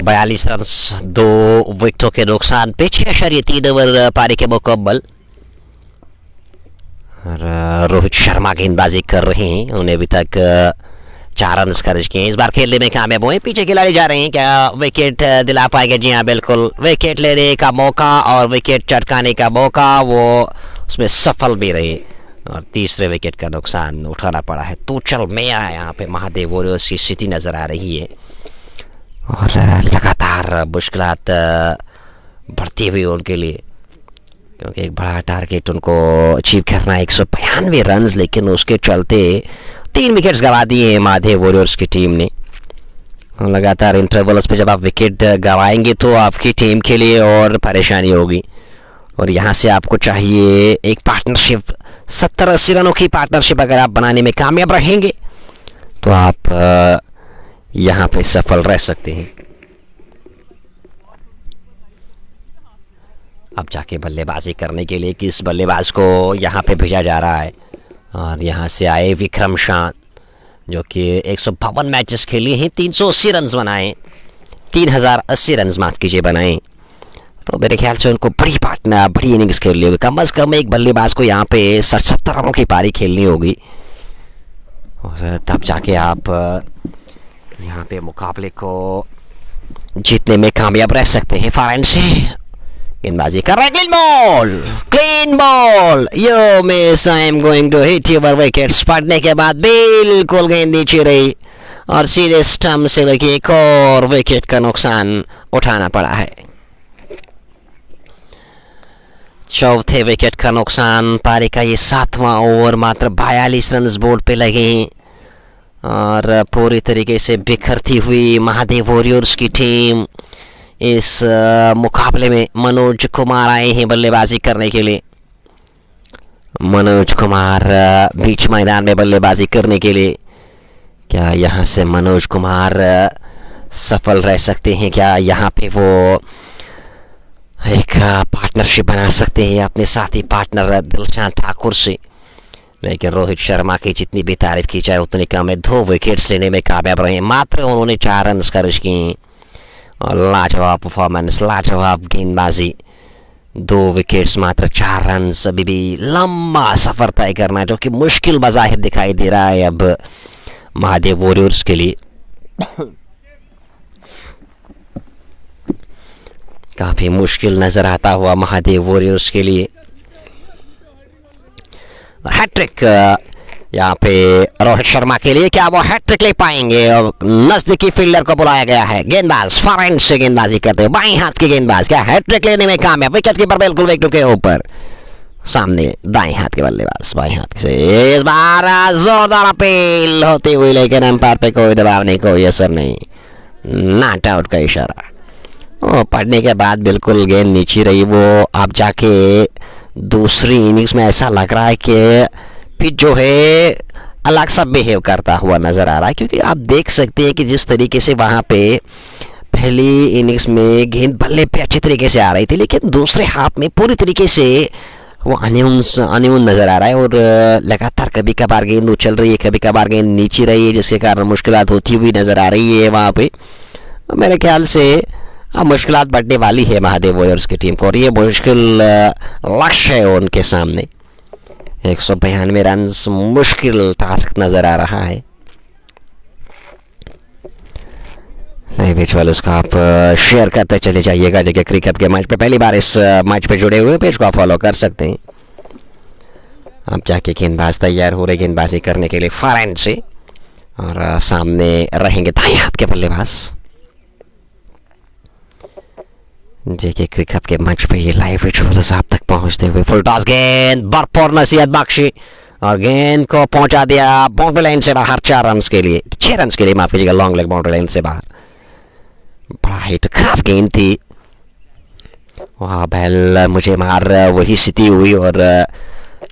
बयालीस रन, 2 विकेटों के नुकसान पे। 6.3 ओवर पारी के मुकम्मल। और रोहित शर्मा गेंदबाजी कर रहे हैं, उन्हें अभी तक 4 रन खर्च किए। इस बार खेलने में कामयाब हुए। पीछे खिलाड़ी जा रहे हैं, क्या विकेट दिला पाएंगे? जी हाँ, बिल्कुल। विकेट लेने का मौका और विकेट चटकाने का मौका, वो उसमें सफल भी रहे, और तीसरे विकेट का नुकसान उठाना पड़ा है। तो चल मैं यहाँ पे महादेव वॉरियर्स की स्थिति नज़र आ रही है, और लगातार मुश्किलात बढ़ती हुई उनके लिए, क्योंकि एक बड़ा टारगेट उनको अचीव करना है, 192 रन। लेकिन उसके चलते 3 विकेट्स गंवा दिए हैं महादेव वॉरियर्स की टीम ने। लगातार इंटरवल्स पे जब आप विकेट गंवाएंगे तो आपकी टीम के लिए और परेशानी होगी, और यहाँ से आपको चाहिए एक पार्टनरशिप, 70-80 रनों की पार्टनरशिप अगर आप बनाने में कामयाब रहेंगे तो आप यहाँ पे सफल रह सकते हैं। अब जाके बल्लेबाजी करने के लिए किस बल्लेबाज को यहाँ पे भेजा जा रहा है, और यहाँ से आए विक्रम शांत, जो कि 152 मैचेस खेले हैं, 380 रन बनाए, 3080 रन माफ कीजिए बनाए। तो मेरे ख्याल से उनको बड़ी इनिंग्स खेलनी होगी। कम से कम एक बल्लेबाज को यहाँ पे 60-70 रनों की पारी खेलनी होगी, और तब जाके आप यहाँ पे मुकाबले को जीतने में कामयाब रह सकते हैं फॉरेन से। गेंदबाजी कर रहे clean ball yo miss, I am going to hit your wickets. पड़ने के बाद बिल्कुल गेंद नीचे रही और सीधे स्टंप से लगी, एक और विकेट का नुकसान उठाना पड़ा है। चौथे विकेट का नुकसान। पारी का ये 7वां ओवर, मात्र 42 रन बोर्ड पे लगे और पूरी तरीके से बिखरती हुई महादेव वॉरियर्स की टीम इस मुकाबले में। मनोज कुमार आए हैं बल्लेबाजी करने के लिए। मनोज कुमार बीच मैदान में बल्लेबाजी करने के लिए। क्या यहाँ से मनोज कुमार सफल रह सकते हैं? क्या यहाँ पे वो एक पार्टनरशिप बना सकते हैं अपने साथी पार्टनर दिलशान ठाकुर से? लेकिन रोहित शर्मा की जितनी भी तारीफ की जाए उतनी कम है। 2 विकेट्स लेने में कामयाब रहे, मात्र उन्होंने 4 रन खर्च किए और लाजवाब परफॉर्मेंस, लाजवाब गेंदबाजी। 2 विकेट्स, मात्र 4 रन। अभी भी लंबा सफर तय करना जो कि मुश्किल बज़ाहिर दिखाई दे रहा है अब महादेव वॉरियर्स के लिए। काफी मुश्किल नजर आता हुआ महादेव वॉरियर्स के लिए। हैट्रिक यहाँ पे रोहित शर्मा के लिए, क्या वो हैट्रिक ले पाएंगे? और नजदीकी फील्डर को बुलाया गया है। गेंदबाज फॉरेन से गेंदबाजी करते हैं, बाएं हाथ के गेंदबाज, क्या हैट्रिक लेने में कामयाब? विकेट कीपर बिल्कुल विकेट के ऊपर, सामने दाएं हाथ के बल्लेबाज बाएं हाथ से। इस बार जोरदार अपील होती हुई, लेकिन अंपायर पे कोई दबाव नहीं, कोई असर नहीं, नॉट आउट का इशारा। पढ़ने के बाद बिल्कुल गेंद नीचे रही। वो अब जाके दूसरी इनिंग्स में ऐसा लग रहा है कि पिच जो है अलग सा बिहेव करता हुआ नजर आ रहा है, क्योंकि आप देख सकते हैं कि जिस तरीके से वहाँ पे पहली इनिंग्स में गेंद बल्ले पे अच्छी तरीके से आ रही थी, लेकिन दूसरे हाफ में पूरी तरीके से वो अनयून नजर आ रहा है और लगातार कभी कभार गेंद उछल रही है, कभी कभार गेंद नीचे रही है, जिसके कारण मुश्किलात होती हुई नजर आ रही है वहाँ पे। मेरे ख्याल से अब मुश्किलात बढ़ने वाली है महादेव वॉरियर्स की टीम को और ये मुश्किल लक्ष्य है उनके सामने। 192 रन मुश्किल टास्क नजर आ रहा है। विजुअल्स का आप शेयर करते चले जाइएगा, देखिए क्रिकेट के मैच पे पहली बार इस मैच पे जुड़े हुए पेज को आप फॉलो कर सकते हैं। अब जाके गेंदबाज तैयार हो रहे गेंदबाजी करने के लिए फॉरेन से और सामने रहेंगे दाएं हाथ के बल्लेबाज। जेके क्रिकेट के मंच पे ये लाइव विजुअल्स आप तक पहुंचते हुए। फुल टॉस गेंद भरपूर नसीहत बख्शी और गेंद को पहुंचा दिया बाउंड्री लाइन से बाहर 4 रन के लिए, 6 रन के लिए माफ कीजिएगा, लॉन्ग लेग बाउंड्री लाइन से बाहर। बड़ा हिट, खराब गेंद थी वहाँ, बैल मुझे मार वही स्थिति हुई और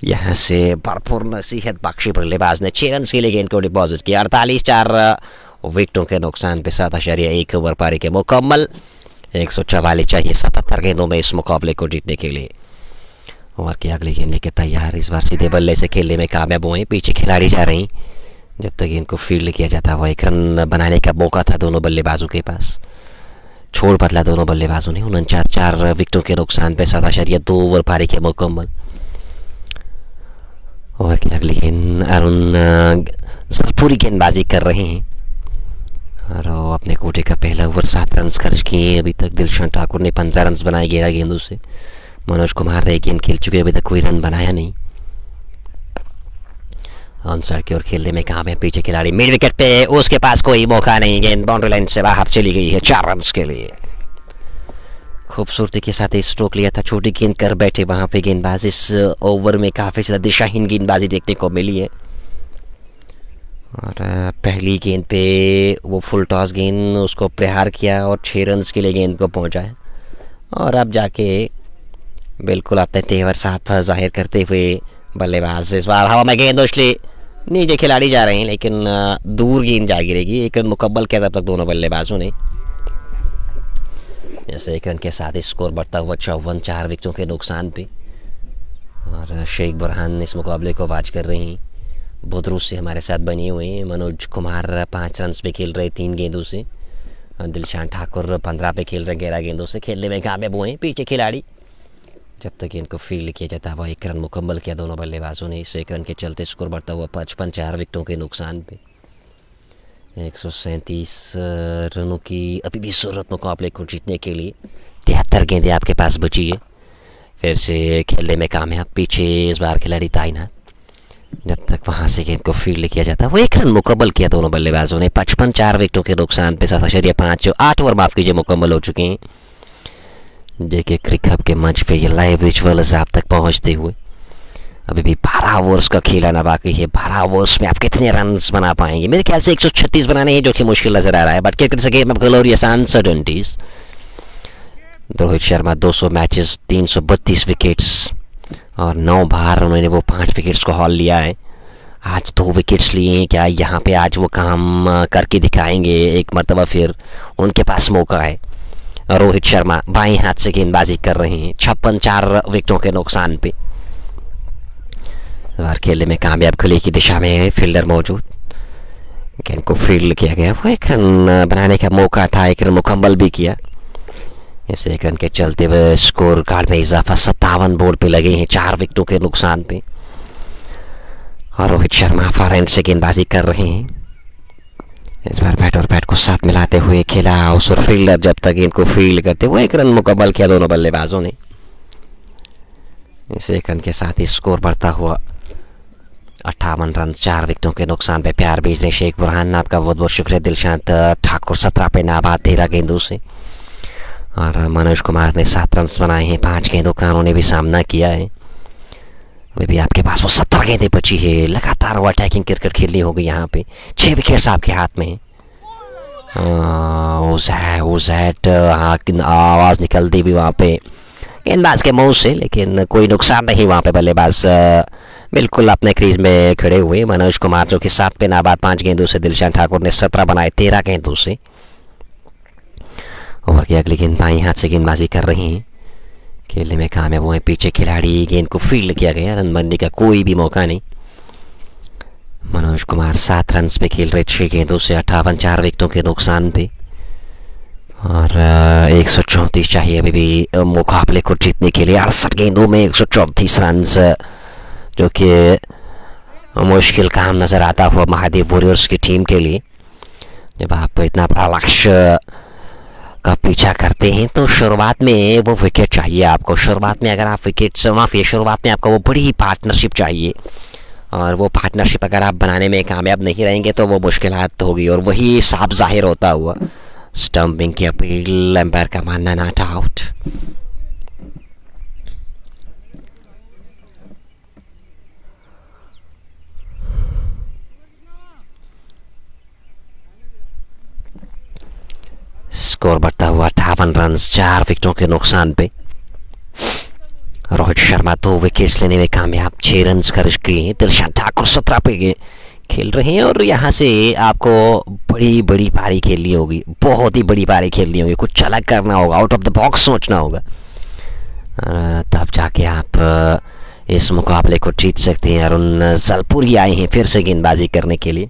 यहाँ से भरपूर नसीहत बख्शी बल्लेबाज ने 6 रन के लिए गेंद को डिपॉजिट किया। 48 विकेटों के नुकसान पे 7.1 ओवर पारी के मुकम्मल। 144 चाहिए 77 गेंदों में इस मुकाबले को जीतने के लिए। ओवर की अगली गेंद लेके तैयार, इस बार सीधे बल्ले से खेलने में कामयाब हुए। पीछे खिलाड़ी जा रही, जब तक इनको फील्ड किया जाता हुआ 1 रन बनाने का मौका था दोनों बल्लेबाजों के पास। छोड़ बदला दोनों बल्लेबाजों ने। 49 विकेटों के नुकसान पे 7.2 ओवर पारी के मुकम्मल। ओवर की अगली गेंद अरुण पूरी गेंदबाजी कर रहे हैं और अपने कोटे का पहला ओवर 7 रन खर्च किए। अभी तक दिलशान ठाकुर ने 15 रन बनाए 11 गेंदों से। मनोज कुमार ने गेंद खेल चुके, अभी तक कोई रन बनाया नहीं। ऑन साइड की ओर खेलने में कामयाब पीछे खिलाड़ी, मिड विकेट पे उसके पास कोई मौका नहीं, गेंद बाउंड्री लाइन से बाहर चली गई है 4 रन के लिए। खूबसूरती के साथ स्ट्रोक लिया था, छोटी गेंद कर बैठे वहां पे गेंदबाज। इस ओवर में काफी ज्यादा दिशाहीन गेंदबाजी देखने को मिली है और पहली गेंद पे वो फुल टॉस गेंद उसको प्रहार किया और 6 रन के लिए गेंद को पहुंचाया और अब जाके बिल्कुल अपने तेवर साफ जाहिर करते हुए बल्लेबाज इस बार हवा में गेंद उछली, नीचे खिलाड़ी जा रहे हैं लेकिन दूर गेंद जा गिरेगी। 1 रन मुकम्मल किया तब तक दोनों बल्लेबाजों ने। जैसे 1 रन के साथ स्कोर बढ़ता हुआ 54, 4 विकेटों के नुकसान पे और शेख बुरहान इस मुकाबले को वाच कर रही हैं। बुधरू से हमारे साथ बने हुए हैं। मनोज कुमार 5 रन पे खेल रहे 3 गेंदों से। दिलशान ठाकुर 15 पे खेल रहे 11 गेंदों से। खेलने में कामयाब हुए पीछे खिलाड़ी, जब तक इनको फील्ड किया जाता हुआ 1 रन मुकम्मल किया दोनों बल्लेबाजों ने। इस 1 रन के चलते स्कोर बढ़ता हुआ 55, 4 विकेटों के नुकसान पे। 137 रनों की अभी भी जरूरत मुकाबले को जीतने के लिए। 73 गेंदें आपके पास बची है। फिर से खेलने में कामयाब, पीछे इस बार खिलाड़ी तैनात। जब तक वहां से गेंद को फील्ड किया जाता है, वो 1 रन मुकम्मल किया दोनों बल्लेबाजों ने। 55 4 विकेटों के नुकसान पे 7.5 8 ओवर माफ कीजिए मुकम्मल हो चुके हैं। जेके क्रिकेट हब के मंच पे ये लाइव विजुअल्स आप तक पहुंचते हुए। अभी भी 12 ओवर्स का खेल आना बाकी है। 12 ओवर्स में आप कितने रन बना पाएंगे? मेरे ख्याल से 136 बनाने हैं, जो कि मुश्किल नजर आ रहा है, बट क्रिकेट से game of glorious uncertainties. Rohit Sharma 200 matches, 332 wickets और 9 बार उन्होंने वो 5 विकेट्स को हॉल लिया है। आज 2 विकेट्स लिए हैं। क्या यहाँ पे आज वो काम करके दिखाएंगे? एक मरतबा फिर उनके पास मौका है। रोहित शर्मा बाएं हाथ से गेंदबाजी कर रहे हैं, 56 4 विकेटों के नुकसान पे। बार खेलने में कामयाब, गले की दिशा में फील्डर मौजूद, गेंद को फील्ड किया गया। वो 1 रन बनाने का मौका था, 1 रन मुकम्मल भी किया। इस 1 रन के चलते हुए स्कोर कार्ड में इजाफा 57 बोर्ड पे लगे हैं, 4 विकेटों के नुकसान पे। और रोहित शर्मा फार एंड से गेंदबाजी कर रहे हैं। इस बार बैट और बैट को साथ मिलाते हुए खेला हाउस और फील्डर जब तक गेंद को फील्ड करते हुए 1 रन मुकम्मल किया दोनों बल्लेबाजों ने। इस 1 रन के साथ ही स्कोर बढ़ता हुआ 58 रन, 4 विकेटों के नुकसान पे। प्यार भेज रहे शेख बुरहान, आपका बहुत बहुत शुक्रिया। दिलशांत ठाकुर 17 पे नाबाद 13 गेंदों से। और मनोज कुमार ने 7 रन बनाए हैं, 5 गेंदों का उन्होंने भी सामना किया है। अभी भी आपके पास वो 17 गेंदें बची है। लगातार वो अटैकिंग क्रिकेट खेलनी होगी यहाँ पे। 6 विकेट्स आपके हाथ में है। आवाज़ निकलती भी वहाँ पे गेंदबाज के मुंह से, लेकिन कोई नुकसान नहीं। वहाँ पे बल्लेबाज बिल्कुल अपने क्रीज में खड़े हुए। मनोज कुमार जो कि 7 पे नाबाद 5 गेंदों से। दिलशान ठाकुर ने 17 बनाए 13 गेंदों से। ओवर की अगली गेंद बाईं हाथ से गेंदबाजी कर रही हैं, खेलने में कामयाब हुए पीछे खिलाड़ी। गेंद को फील्ड किया गया, रन बनने का कोई भी मौका नहीं। मनोज कुमार 7 रन पे खेल रहे, 6 गेंदों से, 58 4 विकेटों के नुकसान पे। और 134 चाहिए अभी भी मुकाबले को जीतने के लिए। 68 गेंदों में 134 रन, जो कि मुश्किल काम नजर आता हुआ महादेव वॉरियर्स की टीम के लिए। जब आप इतना बड़ा लक्ष्य का पीछा करते हैं तो शुरुआत में वो विकेट चाहिए आपको। शुरुआत में अगर आप शुरुआत में आपको वो बड़ी पार्टनरशिप चाहिए, और वो पार्टनरशिप अगर आप बनाने में कामयाब नहीं रहेंगे तो वो मुश्किलात होगी। और वही साफ जाहिर होता हुआ स्टंपिंग की अपील, एम्पायर का मानना नॉट आउट। स्कोर बढ़ता हुआ 58 रन, 4 विकेटों के नुकसान पे। रोहित शर्मा 2 विकेट्स लेने में कामयाब, 6 रन खर्च किए हैं। दिलशान ठाकुर 17 पे खेल रहे हैं। और यहाँ से आपको बड़ी बड़ी पारी खेलनी होगी, बहुत ही बड़ी पारी खेलनी होगी। कुछ अलग करना होगा, आउट ऑफ द बॉक्स सोचना होगा, तब जाके आप इस मुकाबले को जीत सकते हैं। अरुण जलपुरी आए हैं फिर से गेंदबाजी करने के लिए,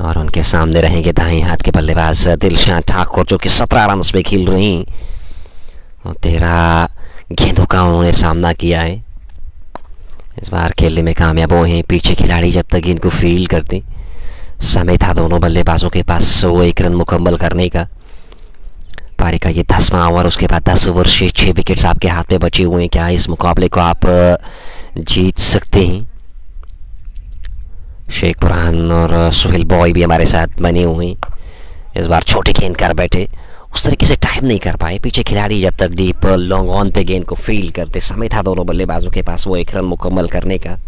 और उनके सामने रहेंगे दाएं हाथ के बल्लेबाज दिलशान ठाकुर, जो कि 17 रन पे खेल रही हैं और 13 गेंदों का उन्होंने सामना किया है। इस बार खेलने में कामयाब हुए हैं पीछे खिलाड़ी जब तक गेंद को फील्ड करते। समय था दोनों बल्लेबाजों के पास वो 1 रन मुकम्मल करने का। पारी का ये 10वां ओवर, उसके बाद 10 ओवर से 6 विकेट्स आपके हाथ में बचे हुए हैं। क्या इस मुकाबले को आप जीत सकते हैं? शेख बुरहान और सुहेल बॉय भी हमारे साथ बने हुए हैं। इस बार छोटे गेंद कर बैठे, उस तरीके से टाइम नहीं कर पाए पीछे खिलाड़ी जब तक डीप लॉन्ग ऑन पे गेंद को फील्ड करते। समय था दोनों बल्लेबाजों के पास वो 1 रन मुकम्मल करने का।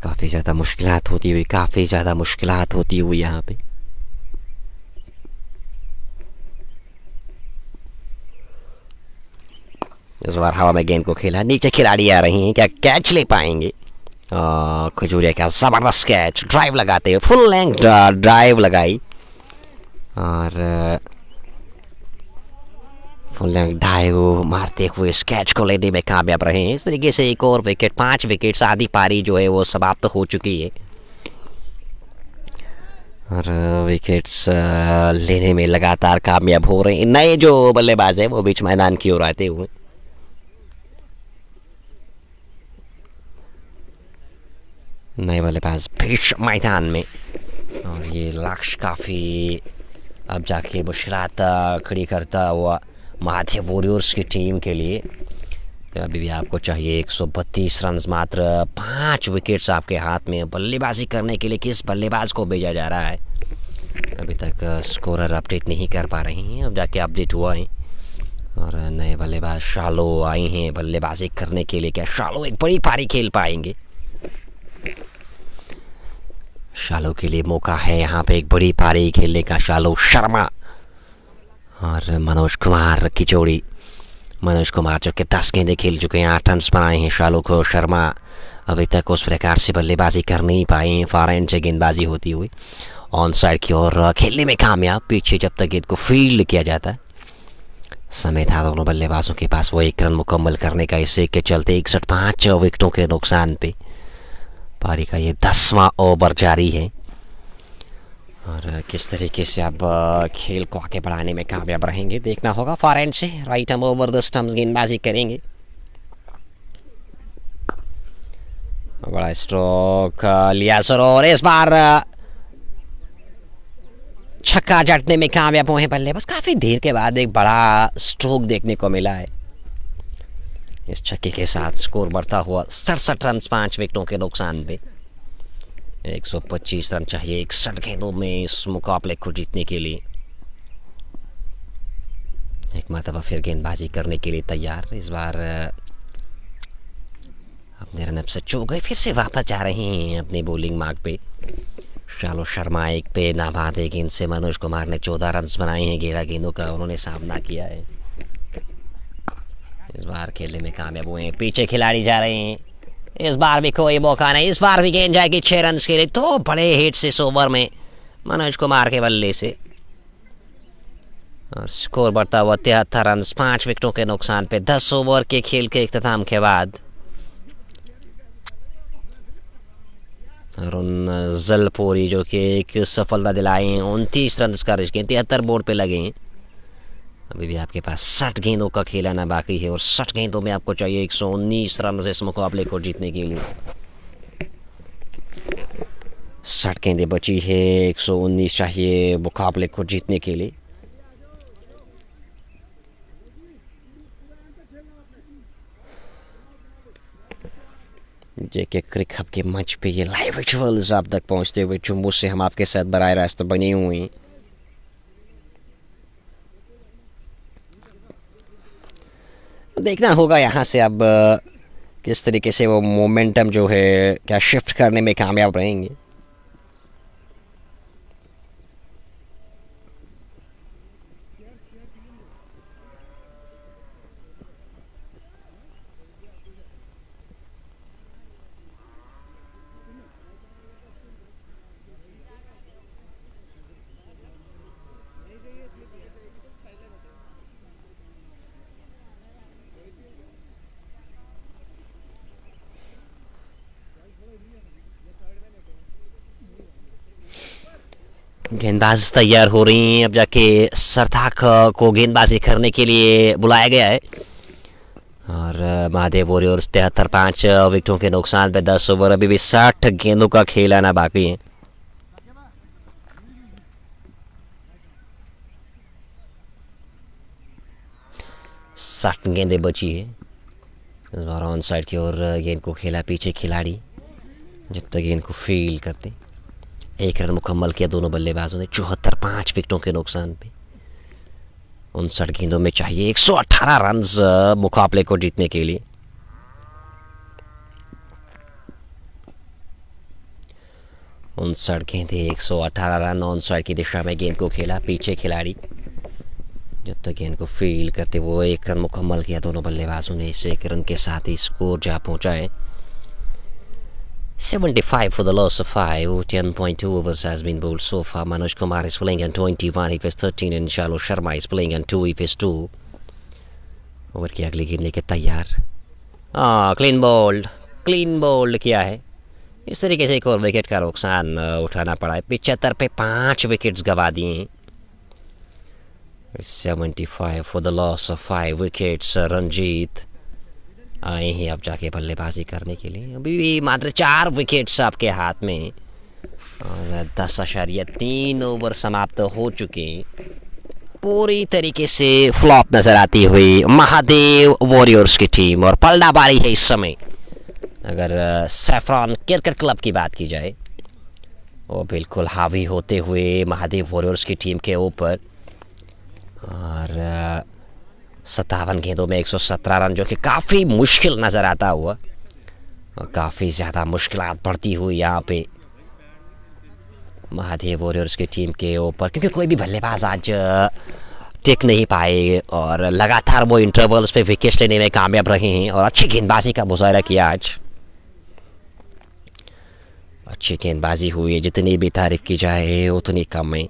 काफ़ी ज़्यादा मुश्किलात होती हुई यहाँ पे। इस बार हवा में गेंद को खेला, नीचे खिलाड़ी आ रही हैं, क्या कैच ले पाएंगे? खजूरिया का ज़बरदस्त कैच, ड्राइव लगाते हुए, फुल लेंथ ड्राइव लगाई और फुल लेंथ ड्राइव मारते हुए इस कैच को लेने में कामयाब रहे हैं। इस तरीके से एक और विकेट, 5 विकेट, आधी पारी जो है वो समाप्त हो चुकी है। और विकेट्स लेने में लगातार कामयाब हो रहे हैं नए जो बल्लेबाज है वो बीच मैदान की ओर आते हुए। नए बल्लेबाज बीच मैदान में, और ये लक्ष्य काफ़ी अब जाके मुश्किलात खड़ी करता हुआ महादेव वॉरियर्स की टीम के लिए। अभी भी आपको चाहिए 132 रन, मात्र 5 विकेट्स आपके हाथ में। बल्लेबाजी करने के लिए किस बल्लेबाज को भेजा जा रहा है, अभी तक स्कोरर अपडेट नहीं कर पा रहे हैं, अब जाके अपडेट हुआ है। और नए बल्लेबाज शालो आए हैं बल्लेबाजी करने के लिए। क्या शालो एक बड़ी पारी खेल पाएंगे? शालो के लिए मौका है यहाँ पे एक बड़ी पारी खेलने का। शालो शर्मा और मनोज कुमार की जोड़ी। मनोज कुमार जो कि 10 गेंदें खेल चुके हैं, 8 रन बनाए हैं। शालो को शर्मा अभी तक उस प्रकार से बल्लेबाजी कर नहीं पाए, फार एंड से गेंदबाजी होती हुई ऑन साइड की ओर खेलने में कामयाब। पीछे जब तक गेंद को फील्ड किया जाता है, समय था दोनों बल्लेबाजों के पास वो 1 रन मुकम्मल करने का। इसे के चलते 61 विकेटों के नुकसान पे पारी का ये 10वां ओवर जारी है। और किस तरीके से अब खेल को आगे बढ़ाने में कामयाब रहेंगे देखना होगा। फार एंड से राइट हम ओवर द स्टंप्स गेंदबाजी करेंगे। बड़ा स्ट्रोक लिया सर, और इस बार छक्का जड़ने में कामयाब हुए बल्लेबाज। काफी देर के बाद एक बड़ा स्ट्रोक देखने को मिला है। इस छक्के के साथ स्कोर बढ़ता हुआ 67 रन 5 विकेटों के नुकसान पे। 125 रन चाहिए 61 गेंदों में इस मुकाबले को जीतने के लिए। एक मरतबा फिर गेंदबाजी करने के लिए तैयार। इस बार अपने रन से चूक गए, फिर से वापस जा रहे हैं अपने बॉलिंग मार्ग पे। शालो शर्मा एक पे नाबादे गेंद से मनोज कुमार ने 14 रन बनाए हैं। 11 गेंदों का उन्होंने सामना किया है। इस बार खेलने में कामयाब हुए हैं। पीछे खिलाड़ी जा रहे हैं, इस बार भी कोई मौका नहीं। इस बार भी गेंद जाएगी 6 रन के लिए। 2 बड़े हिट्स इस ओवर में मनोज कुमार के बल्ले से, और स्कोर बढ़ता हुआ 73 रन 5 विकेटों के नुकसान पे 10 ओवर के खेल के इख्तिताम के बाद। अरुण जलपोरी जो कि एक सफलता दिलाए हैं, 29 रन का रिस्क, 73 बोर्ड पे लगे हैं। अभी भी आपके पास 60 गेंदों का खेलाना बाकी है, और 60 गेंदों में आपको चाहिए 119 रन इस मुकाबले को जीतने के लिए। 60 गेंदें बची है, 119 चाहिए मुकाबले को जीतने के लिए। जेके क्रिक हब के मंच पे ये लाइव विजुअल्स आप तक पहुंचते हुए जम्मू से हम आपके साथ बराह रास्त बने हुए हैं। देखना होगा यहाँ से अब किस तरीके से वो मोमेंटम जो है क्या शिफ्ट करने में कामयाब रहेंगे। गेंदबाज तैयार हो रही हैं। अब जाके सरथाक को गेंदबाजी करने के लिए बुलाया गया है। और महादेव वॉरियर्स 73 विकेटों के नुकसान पे 10 ओवर, अभी भी 60 गेंदों का खेल आना बाकी है। साठ गेंदें बची है। इस बार ऑन साइड की ओर गेंद को खेला पीछे खिलाड़ी, जब तक गेंद को फील्ड करते। 1 रन मुकम्मल किया दोनों बल्लेबाजों ने। 74 5 विकेटों के नुकसान पे 59 गेंदों में चाहिए 118 रन मुकाबले को जीतने के लिए। उन गेंदें 118 रन ऑन साइड की दिशा में गेंद को खेला पीछे खिलाड़ी, जब तक गेंद को फील्ड करते वो 1 रन मुकम्मल किया दोनों बल्लेबाजों ने। इस 1 रन के साथ ही स्कोर जा पहुंचा है 75 for the loss of 5. 10.2 overs has been bowled so far. Manoj Kumar is playing on 21, he faced 13, and Shalo Sharma is playing on 2, he faced 2. Over की अगली गेंद लेके तैयार। क्लीन बोल्ड किया है। इस तरीके से एक और विकेट का नुकसान उठाना पड़ा है। 75 पे 5 विकेट्स गवा दिए हैं। 75 for the loss of 5 wickets. Ranjit आए हैं अब जाके बल्लेबाजी करने के लिए। अभी भी मात्र 4 विकेट्स आपके हाथ में और 10.3 ओवर समाप्त हो चुके हैं। पूरी तरीके से फ्लॉप नजर आती हुई महादेव वॉरियर्स की टीम, और पलड़ा बारी है इस समय। अगर सैफरॉन क्रिकेट क्लब की बात की जाए, वो बिल्कुल हावी होते हुए महादेव वॉरियर्स की टीम के ऊपर, और 57 गेंदों में 117 रन, जो कि काफ़ी मुश्किल नज़र आता हुआ, और काफ़ी ज़्यादा मुश्किलात बढ़ती हुई यहाँ पे महादेव वॉरियर्स की टीम के ऊपर, क्योंकि कोई भी बल्लेबाज आज टिक नहीं पाए और लगातार वो इंटरवल्स पे विकेट लेने में कामयाब रहे हैं और अच्छी गेंदबाजी का मुजाहरा किया आज। अच्छी गेंदबाजी हुई है, जितनी भी तारीफ की जाए उतनी कम है।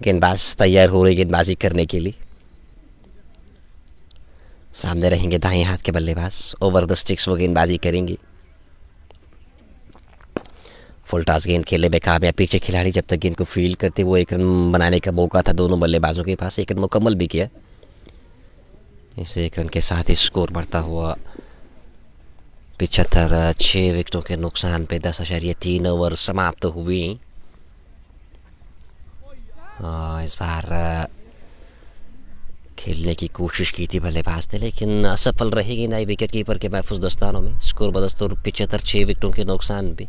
गेंदबाज तैयार हो रही गेंदबाजी करने के लिए। सामने रहेंगे दाएं हाथ के बल्लेबाज, ओवर द स्टिक्स वो गेंदबाजी करेंगे। फुल टॉस गेंद खेलने में कामयाब पीछे खिलाड़ी जब तक गेंद को फील्ड करते, वो 1 रन बनाने का मौका था दोनों बल्लेबाजों के पास, 1 रन मुकम्मल भी किया। इस 1 रन के साथ ही स्कोर बढ़ता हुआ 75, 6 विकेटों के नुकसान पे 10.3 ओवर समाप्त हुई। इस बार खेलने की कोशिश की थी बल्लेबाज ने, लेकिन असफल रही गेंद आई विकेट कीपर के महफूज दस्तानों में। स्कोर बदस्तूर 75, 6 विकेटों के नुकसान पे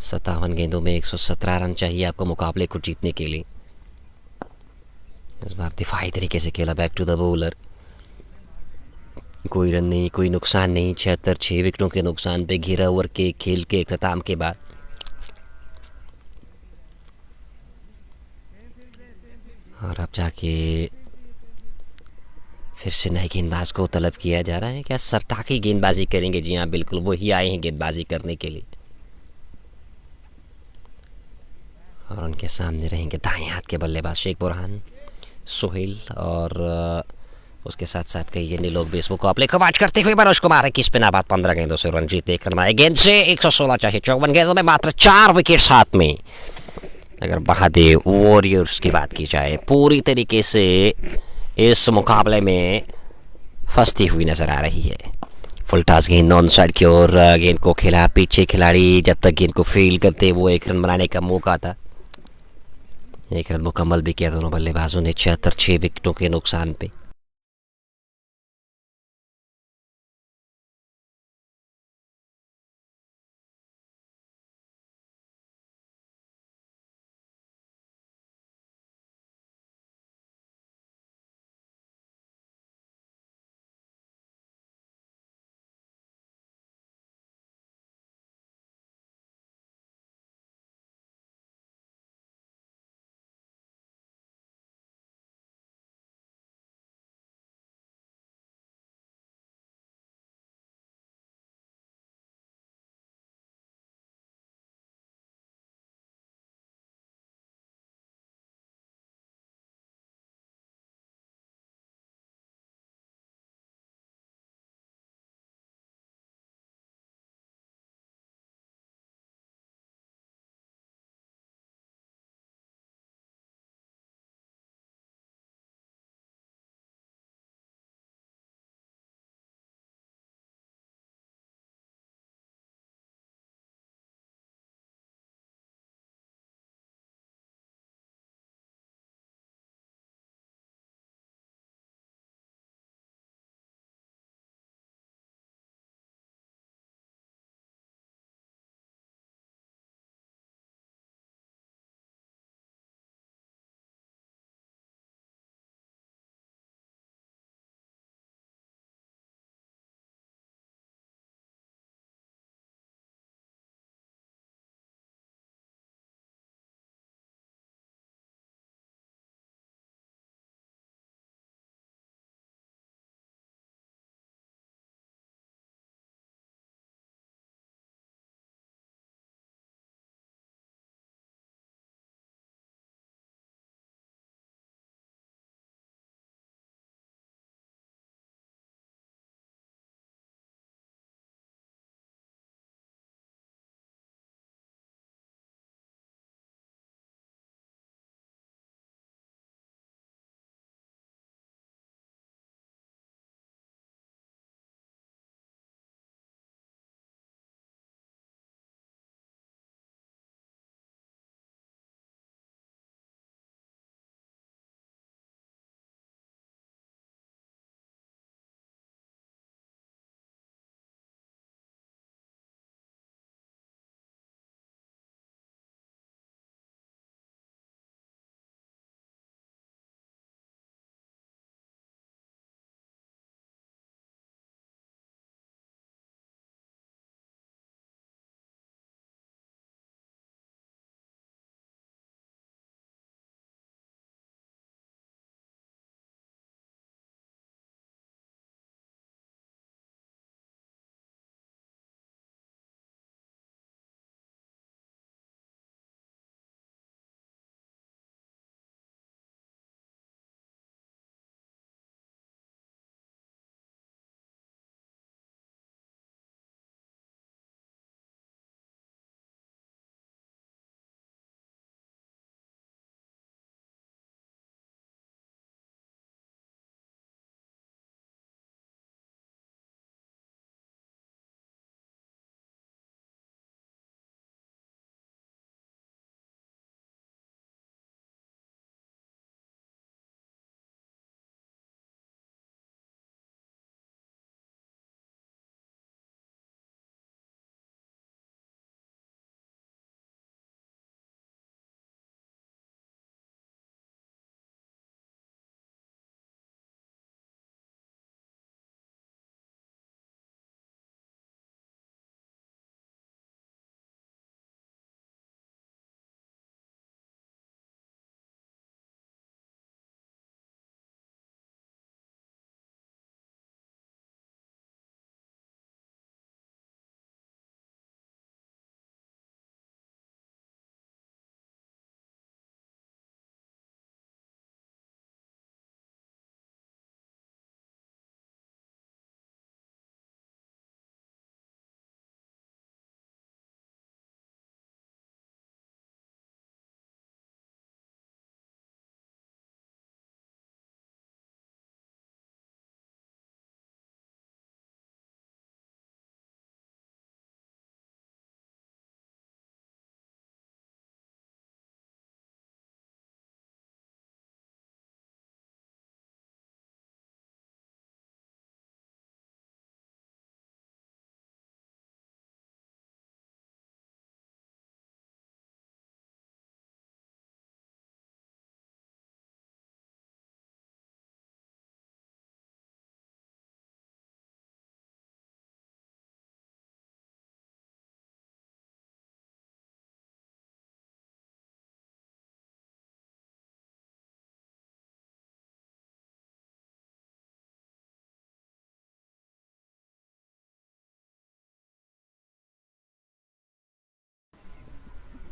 57 गेंदों में 117 रन चाहिए आपको मुकाबले को जीतने के लिए। इस बार दिफाई तरीके से खेला, बैक टू द बॉलर, कोई रन नहीं, कोई नुकसान नहीं। 76, 6 विकेटों के नुकसान पे 11 ओवर के खेल के अख्ताम के बाद और अब जाके फिर से नए गेंदबाज को तलब किया जा रहा है। क्या सरताकी गेंदबाजी करेंगे? जी हाँ, बिल्कुल वही आए हैं गेंदबाजी करने के लिए। और उनके सामने रहेंगे दाएं हाथ के बल्लेबाज शेख बुरहान, सोहेल, और उसके साथ साथ कई अन्य लोग भी इस मुकाबले को वाच करते हुए। मनोज कुमार की स्पिनाबाद 15 गेंदों से रणजीत 1 रन बनाए। गेंद से 116 चाहिए, 54 गेंदों में मात्र 4 विकेट हाथ में। अगर महादेव वॉरियर्स की बात की जाए, पूरी तरीके से इस मुकाबले में फंसती हुई नजर आ रही है। फुल टॉस गेंद ऑन साइड की ओर गेंद को खेला, पीछे खिलाड़ी जब तक गेंद को फील्ड करते वो 1 रन बनाने का मौका था। 1 रन मुकम्मल भी किया दोनों बल्लेबाजों ने, 76, 6 विकेटों के नुकसान पे।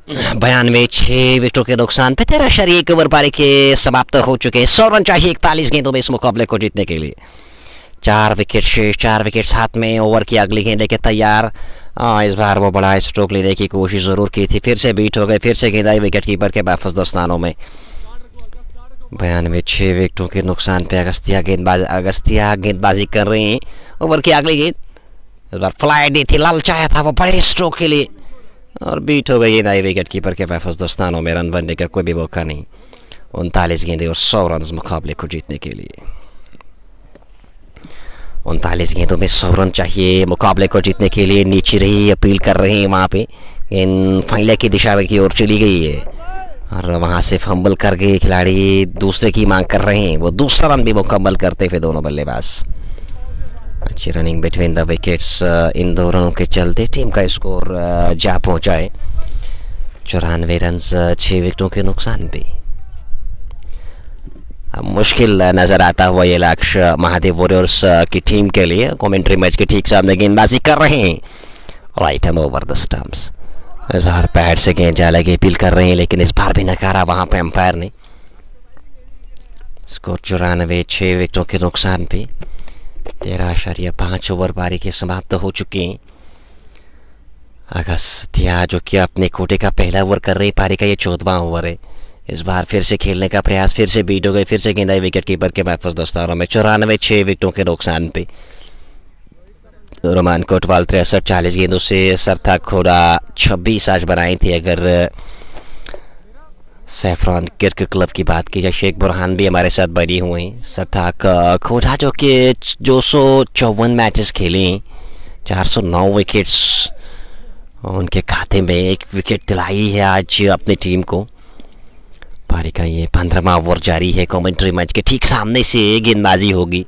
92 विकेटों के नुकसान पे 13 ओवर पारी के समाप्त हो चुके हैं। 100 रन चाहिए 41 गेंदों में इस मुकाबले को जीतने के लिए। 4 विकेट शेष, 4 विकेट हाथ में। ओवर की अगली गेंद लेके तैयार। इस बार वो बड़ा स्ट्रोक लेने की कोशिश जरूर की थी, फिर से बीट हो गए, फिर से गेंद आई विकेट कीपर के महफूज दस्तानों में। 6 विकेटों के नुकसान पे अगस्तिया गेंदबाजी कर रहे हैं। ओवर की अगली गेंद इस बार फ्लाई दी थी, ललचाया था वो बड़े स्ट्रोक के लिए और बीट हो गई नए विकेट कीपर के महफूज दस्तानों में। रन बनने का कोई भी मौका नहीं। 39 गेंदें और 100 रन मुकाबले को जीतने के लिए। 39 गेंदों में 100 रन चाहिए मुकाबले को जीतने के लिए। नीचे रही अपील कर रहे हैं वहाँ पे, गेंद फाइनल की दिशा की ओर चली गई है और वहाँ से फंबल कर गए खिलाड़ी, दूसरे की मांग कर रहे हैं। वो दूसरा रन भी मुकम्मल करते हुए दोनों बल्लेबाज। अच्छी रनिंग बिटवीन द विकेट्स। इन दो रनों के चलते टीम का स्कोर जा पहुंचा है 94 रन 6 विकेटों के नुकसान पे। मुश्किल नजर आता हुआ ये लक्ष्य महादेव वॉरियर्स की टीम के लिए। कमेंट्री मैच के ठीक सामने गेंदबाजी कर रहे हैं, right hand over the stumps. इस बार पैड से गेंद जाने की अपील कर रहे हैं, लेकिन इस बार भी नकारा वहां पे अंपायर ने। स्कोर 94 6 विकेटों के नुकसान पे। 13.5 ओवर पारी के समाप्त हो चुके हैं। अगस्तिया जो कि अपने कोटे का पहला ओवर कर रही, पारी का ये 14वां ओवर है। इस बार फिर से खेलने का प्रयास, फिर से बीट हो गई, फिर से गेंद आई विकेट कीपर के महफूज दस्तानों में। 94 6 विकेटों के नुकसान पे। रोमान कोटवाल 63 40 गेंदों से सरथा खोड़ा 26 आज बनाई थी। अगर सैफरॉन क्रिकेट क्लब की बात की जाए, शेख बुरहान भी हमारे साथ बनी हुए हैं। सरथाक खोड़ा जो कि 254 मैचेस खेले, 409 विकेट्स उनके खाते में, एक विकेट दिलाई है आज अपनी टीम को। पारी का ये 15वां ओवर जारी है। कमेंट्री मैच के ठीक सामने से गेंदबाजी होगी।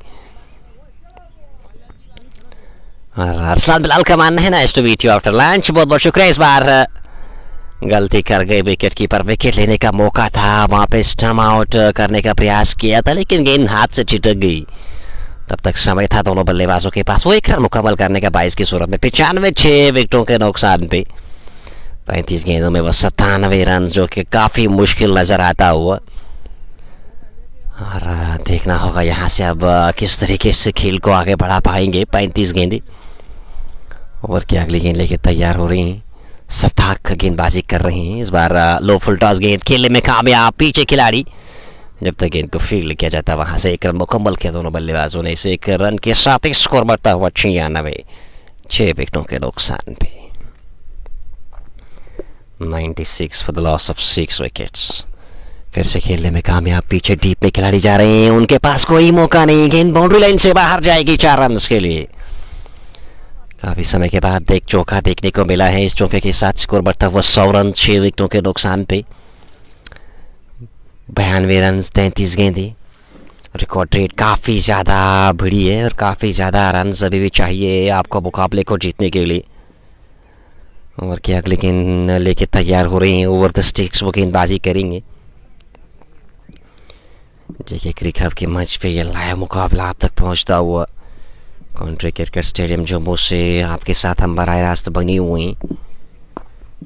अरसलान बिलाल का मानना है ना, to meet you after lunch. बहुत बहुत शुक्रिया। इस बार गलती कर गए विकेट कीपर, विकेट लेने का मौका था, वहां पे स्टम्प आउट करने का प्रयास किया था, लेकिन गेंद हाथ से छिटक गई। तब तक समय था दोनों बल्लेबाजों के पास वो एक रन मुकम्मल करने का 22 की सूरत में। 95 6 विकेटों के नुकसान पे। 35 गेंदों में बस 97 रन, जो कि काफी मुश्किल नजर आता हुआ। और देखना होगा यहाँ से अब किस तरीके से खेल को आगे बढ़ा पाएंगे। 35 गेंदें। ओवर की अगली गेंद लेके तैयार हो रही हैं। सरथाक गेंदबाजी कर रहे हैं। इस बार लो फुल टॉस गेंद खेलने में कामयाब पीछे खिलाड़ी। जब तक गेंद को फील्ड किया जाता वहां से एक रन मुकम्मल किया दोनों बल्लेबाजों ने। इसे एक रन के साथ ही स्कोर बढ़ता हुआ 96 6 विकेटों के नुकसान पे। 96 for the loss of 6 wickets. फिर से खेलने में कामयाब, पीछे डीप में खिलाड़ी जा रहे हैं, उनके पास कोई मौका नहीं। गेंद बाउंड्री लाइन से बाहर जाएगी 4 रन के लिए। काफी समय के बाद एक चौका देखने को मिला है। इस चौके के साथ स्कोर बढ़ता हुआ 100 रन 6 विकेटों के नुकसान पे। 92 रन 33 गेंदें। रिकॉर्ड रेट काफी ज्यादा भिड़ी है और काफी ज्यादा रन अभी भी चाहिए आपको मुकाबले को जीतने के लिए। ओवर की अगली गेंद लेके तैयार हो रहे हैं। ओवर द स्टिक्स वो गेंदबाजी करेंगे। जेके क्रिकेट के मंच पे ये लाइव मुकाबला आप तक पहुंचता हुआ कॉन्ट्री क्रिकेट स्टेडियम जम्मू से आपके साथ हम बराह रास्त बनी हुई।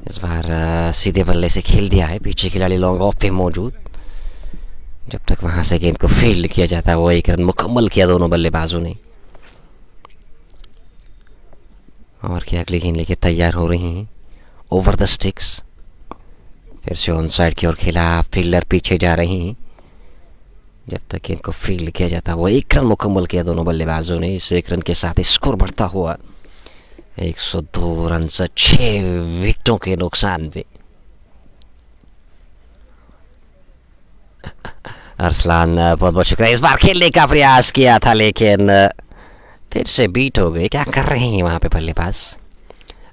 इस बार सीधे बल्ले से खेल दिया है, पीछे खिलाड़ी लॉन्ग ऑफ पे मौजूद। जब तक वहां से गेंद को फील्ड किया जाता है वो एक रन मुकम्मल किया दोनों बल्लेबाजों ने। और की अगली गेंद लेके तैयार हो रही हैं। ओवर द स्टिक्स फिर से ऑन साइड की ओर खेला, फील्डर पीछे जा रही हैं। जब तक गेंद को फील्ड किया जाता वो एक रन मुकम्मल किया दोनों बल्लेबाजों ने। इस एक रन के साथ स्कोर बढ़ता हुआ 102 रन 6 विकेटों के नुकसान पे। अरसलान बहुत बहुत शुक्रिया। इस बार खेलने का प्रयास किया था लेकिन फिर से बीट हो गए। क्या कर रहे हैं वहां पे बल्लेबाज,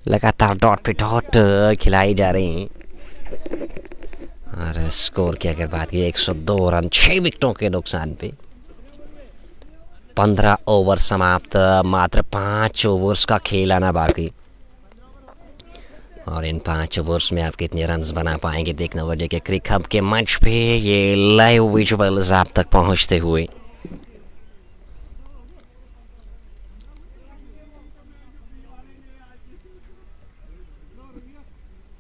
लगातार डॉट पे डॉट खिलाई जा रही हैं। और स्कोर की अगर बात की 102 रन 6 विकेटों के नुकसान पे। 15 ओवर समाप्त, मात्र 5 ओवर्स का खेल आना बाकी। और इन 5 ओवर्स में आप कितने रन्स बना पाएंगे देखना होगा। देखिए क्रिक हब के मंच पे ये लाइव विजुअल्स आप तक पहुंचते हुए।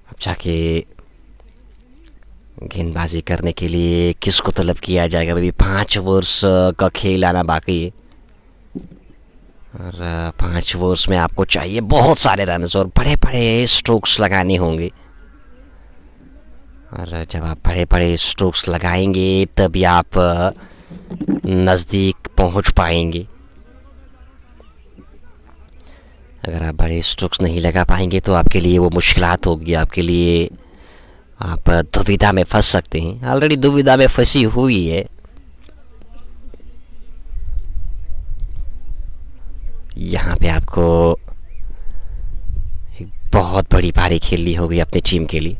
अब जाके गेंदबाजी करने के लिए किसको तलब किया जाएगा? अभी 5 ओवर्स का खेल आना बाकी है और 5 ओवर्स में आपको चाहिए बहुत सारे रन और बड़े बड़े स्ट्रोक्स लगाने होंगे। और जब आप बड़े बड़े स्ट्रोक्स लगाएंगे तभी आप नज़दीक पहुंच पाएंगे। अगर आप बड़े स्ट्रोक्स नहीं लगा पाएंगे तो आपके लिए वो मुश्किलात होगी, आपके लिए आप दुविधा में फंस सकते हैं। ऑलरेडी दुविधा में फंसी हुई है। यहाँ पे आपको एक बहुत बड़ी पारी खेलनी होगी अपनी टीम के लिए।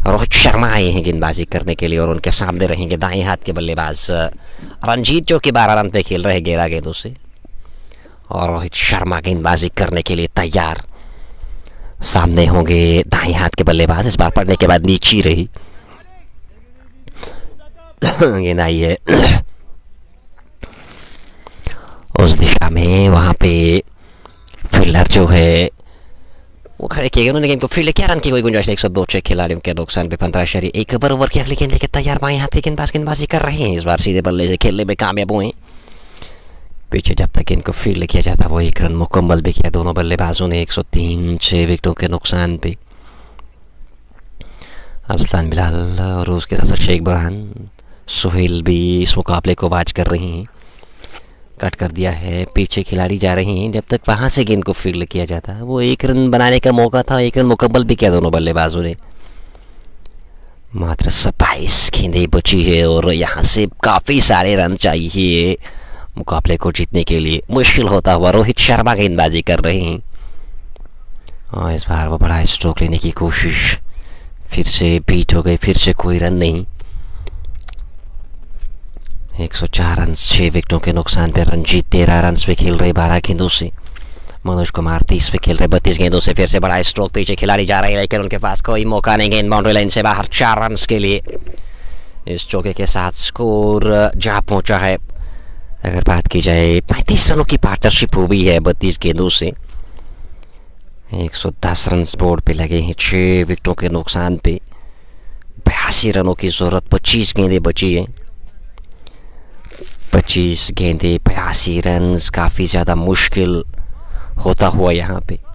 रोहित शर्मा आए हैं गेंदबाजी करने के लिए और उनके सामने रहेंगे दाएं हाथ के बल्लेबाज रंजीत, जो कि 12 रन पे खेल रहे 11 गेंदों से। और रोहित शर्मा गेंदबाजी करने के लिए तैयार। सामने होंगे दाएं हाथ के बल्लेबाज। इस बार पड़ने के बाद नीचे रही गेंद आई है उस दिशा में। वहां पे फील्डर जो है वो खड़े किए गए, उन्होंने गेंद को फील्ड किया। रन की कोई गुंजाइश 102 छह खिलाड़ियों के नुकसान पे 15 पर ओवर की अगली गेंद लेके तैयार बाएं हाथ गेंदबाजी कर रहे हैं। इस बार सीधे बल्ले से खेलने में कामयाब हुए। पीछे जब तक इनको फील्ड किया जाता वो 1 रन मुकम्मल भी किया दोनों बल्लेबाजों ने 103 6 विकेटों के नुकसान पे। अरसलान बिलाल और उसके साथ शेख बुरहान सुहेल भी इस मुकाबले को वाच कर रहे हैं। कट कर दिया है, पीछे खिलाड़ी जा रहे हैं। जब तक वहां से गेंद को फील्ड किया जाता है वो 1 रन बनाने का मौका था, 1 रन मुकम्मल भी किया दोनों बल्लेबाजों ने। मात्र 27 गेंदें बची है और यहाँ से काफ़ी सारे रन चाहिए मुकाबले को जीतने के लिए। मुश्किल होता हुआ रोहित शर्मा गेंदबाजी कर रहे हैं और इस बार वो बड़ा स्ट्रोक लेने की कोशिश फिर से बीट हो गई, फिर से कोई रन नहीं। 104 रन 6 विकेटों के नुकसान पे रंजीत 13 रन पे खेल रहे 12 गेंदों से। मनोज कुमार 30 पे खेल रहे 32 गेंदों से। फिर से बड़ा स्ट्रोक, पीछे खिलाड़ी जा रहे हैं लेकिन उनके पास कोई मौका नहीं। गेंद बाउंड्री लाइन से बाहर 4 रन के लिए। इस चौके के साथ स्कोर जा पहुंचा है। अगर बात की जाए 35 रनों की पार्टनरशिप हुई है 32 गेंदों से। 110 रन बोर्ड पे लगे हैं 6 विकेटों के नुकसान पे। 82 रनों की जरूरत, 25 गेंदें बची हैं। 25 गेंदें 82 रन काफ़ी ज़्यादा मुश्किल होता हुआ यहाँ पे।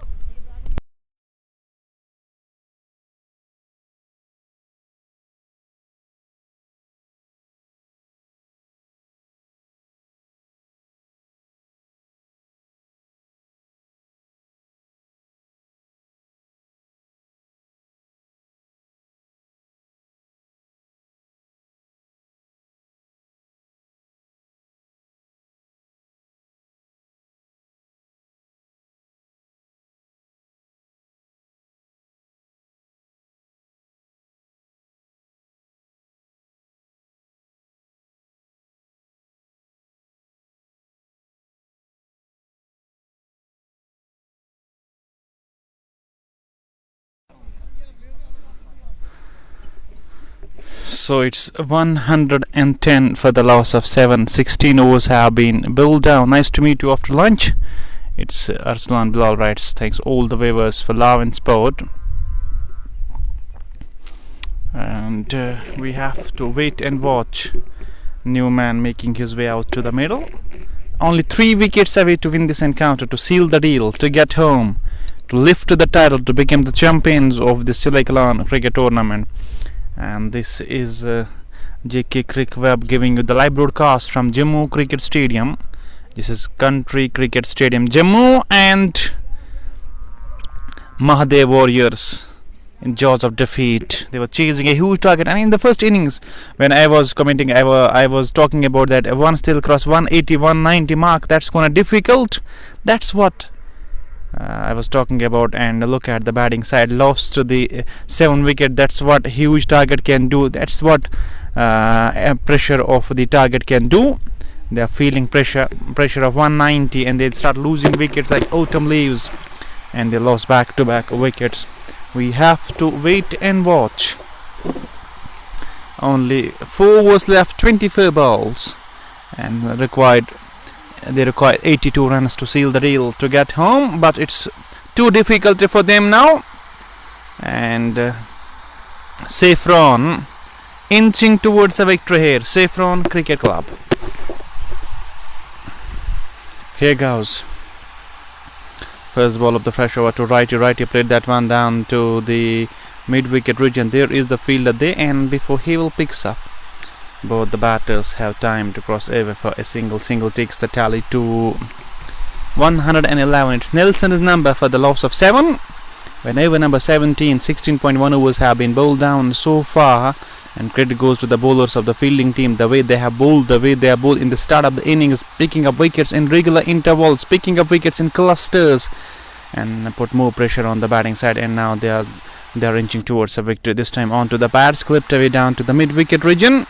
So it's 110 for the loss of 7. 16 overs have been bowled down. Nice to meet you after lunch. It's Arslan Bilal writes, thanks all the viewers for love and support. And we have to wait and watch. Newman making his way out to the middle. Only 3 wickets away to win this encounter, to seal the deal, to get home, to lift the title, to become the champions of the Chile Kalan cricket tournament. And this is JK Crick Web giving you the live broadcast from Jammu Cricket Stadium. This is Country Cricket Stadium, Jammu, and Mahadev Warriors in jaws of defeat. They were chasing a huge target, and in the first innings, when I was commenting, I was talking about that once they'll cross 180, 190 mark, that's gonna difficult. That's what I was talking about. And look at the batting side, lost to the 7 wicket. That's what huge target can do. That's what pressure of the target can do. They are feeling pressure of 190, and they start losing wickets like autumn leaves, and they lost back-to-back wickets. We have to wait and watch. Only 4 overs left, 24 balls, and they require 82 runs to seal the deal, to get home, but it's too difficult for them now. And Saffron inching towards a victory here. Saffron Cricket Club. Here goes. First ball of the fresh over to righty. Righty played that one down to the mid-wicket region. There is the fielder there, and before he will picks up, both the batters have time to cross over for a single. Single takes the tally to 111. It's Nelson's number for the loss of 7. When over number 17, 16.1 overs have been bowled down so far, and credit goes to the bowlers of the fielding team, the way they have bowled, in the start of the innings, picking up wickets in regular intervals, picking up wickets in clusters, and put more pressure on the batting side. And now they are inching towards a victory. This time on to the pads, clipped away down to the mid-wicket region.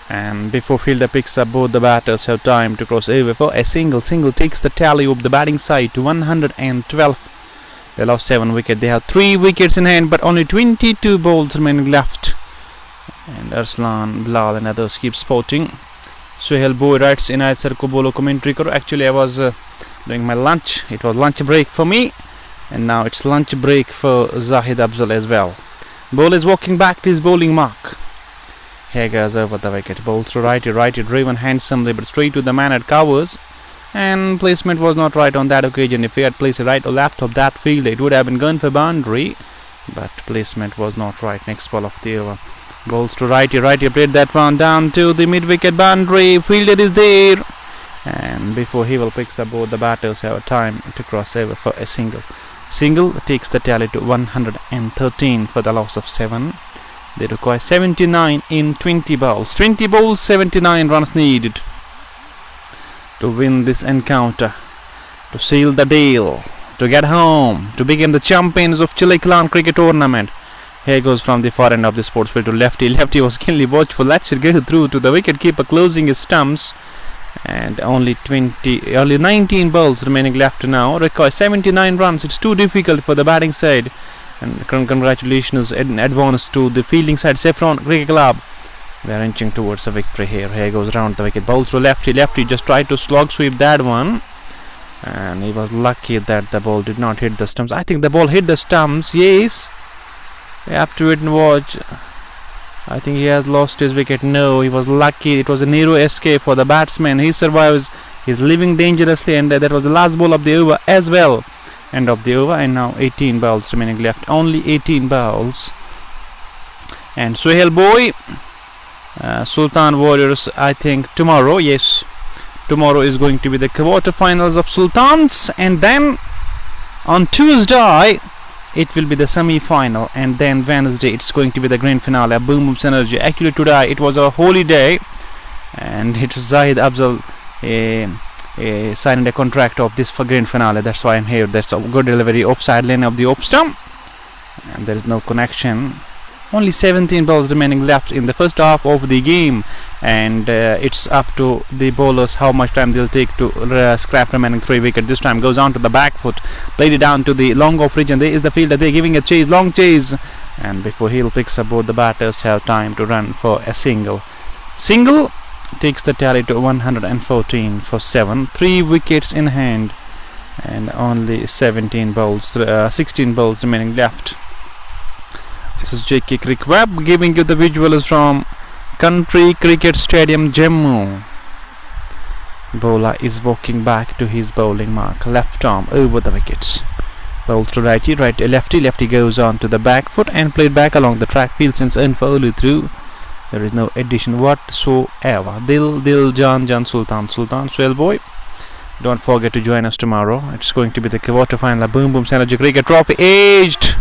And before fielder picks up, both the batters have time to cross over for a single. Single takes the tally of the batting side to 112. They lost 7 wickets. They have 3 wickets in hand, but only 22 balls remaining left. And Arslan, Bilal and others keep spotting. Suhail Boy writes, Inayat sir ko bolo commentary karo. Actually, I was doing my lunch. It was lunch break for me, and now it's lunch break for Zahid Afzal as well. Ball is walking back to his bowling mark. Here goes over the wicket. Bowls to righty. Righty driven handsomely, but straight to the man at covers. And placement was not right on that occasion. If he had placed it right or left of that field, it would have been gone for boundary, but placement was not right. Next ball of the over. Bowls to righty. Righty played that one down to the mid-wicket boundary. Fielder is there, and before he will picks up, both the batters have time to cross over for a single. Single takes the tally to 113 for the loss of 7. They require 79 in 20 balls. 20 balls, 79 runs needed to win this encounter, to seal the deal, to get home, to become the champions of Chile Clan Cricket Tournament. Here goes from the far end of the sports field to lefty. Lefty was keenly watchful. That should go through to the wicket-keeper, closing his stumps. And only 19 balls remaining left now. Require 79 runs. It's too difficult for the batting side. And congratulations in advance to the fielding side, Saffron Cricket Club. They are inching towards a victory here. Here goes round the wicket. Bowls to lefty. Lefty just tried to slog sweep that one, and he was lucky that the ball did not hit the stumps. I think the ball hit the stumps. Yes. We have to wait and watch. I think he has lost his wicket. No, he was lucky. It was a narrow escape for the batsman. He survives. He's living dangerously, and that was the last ball of the over as well. End of the over, and now 18 balls remaining left. Only 18 balls. And Suhail Boy, Sultan Warriors, I think tomorrow. Yes, tomorrow is going to be the quarterfinals of Sultans, and then on Tuesday it will be the semi-final, and then Wednesday it's going to be the grand finale. Boom Boom Synergy. Actually today it was a holy day, and it was Zahid Afzal signed a contract of this for grand finale. That's why I'm here. That's a good delivery offside lane of the off stump, and there is no connection. Only 17 balls remaining left in the first half of the game, and it's up to the bowlers how much time they'll take to scrap remaining 3 wickets. This time goes on to the back foot, played it down to the long off region. There is the fielder. They're giving a chase, long chase, and before he'll picks up, both the batters have time to run for a single. Single takes the tally to 114 for 7. 3 wickets in hand, and only 16 balls remaining left. This is JK Cricket Web giving you the visuals from Country Cricket Stadium, Jammu. Bowler is walking back to his bowling mark. Left arm over the wickets. Bowls to righty, lefty. Lefty goes on to the back foot and played back along the track field since unfolded through. There is no addition whatsoever. Dil Jan Sultan Suhail Boy. Don't forget to join us tomorrow. It's going to be the quarterfinal Boom Boom Synergy Cricket Trophy. Aged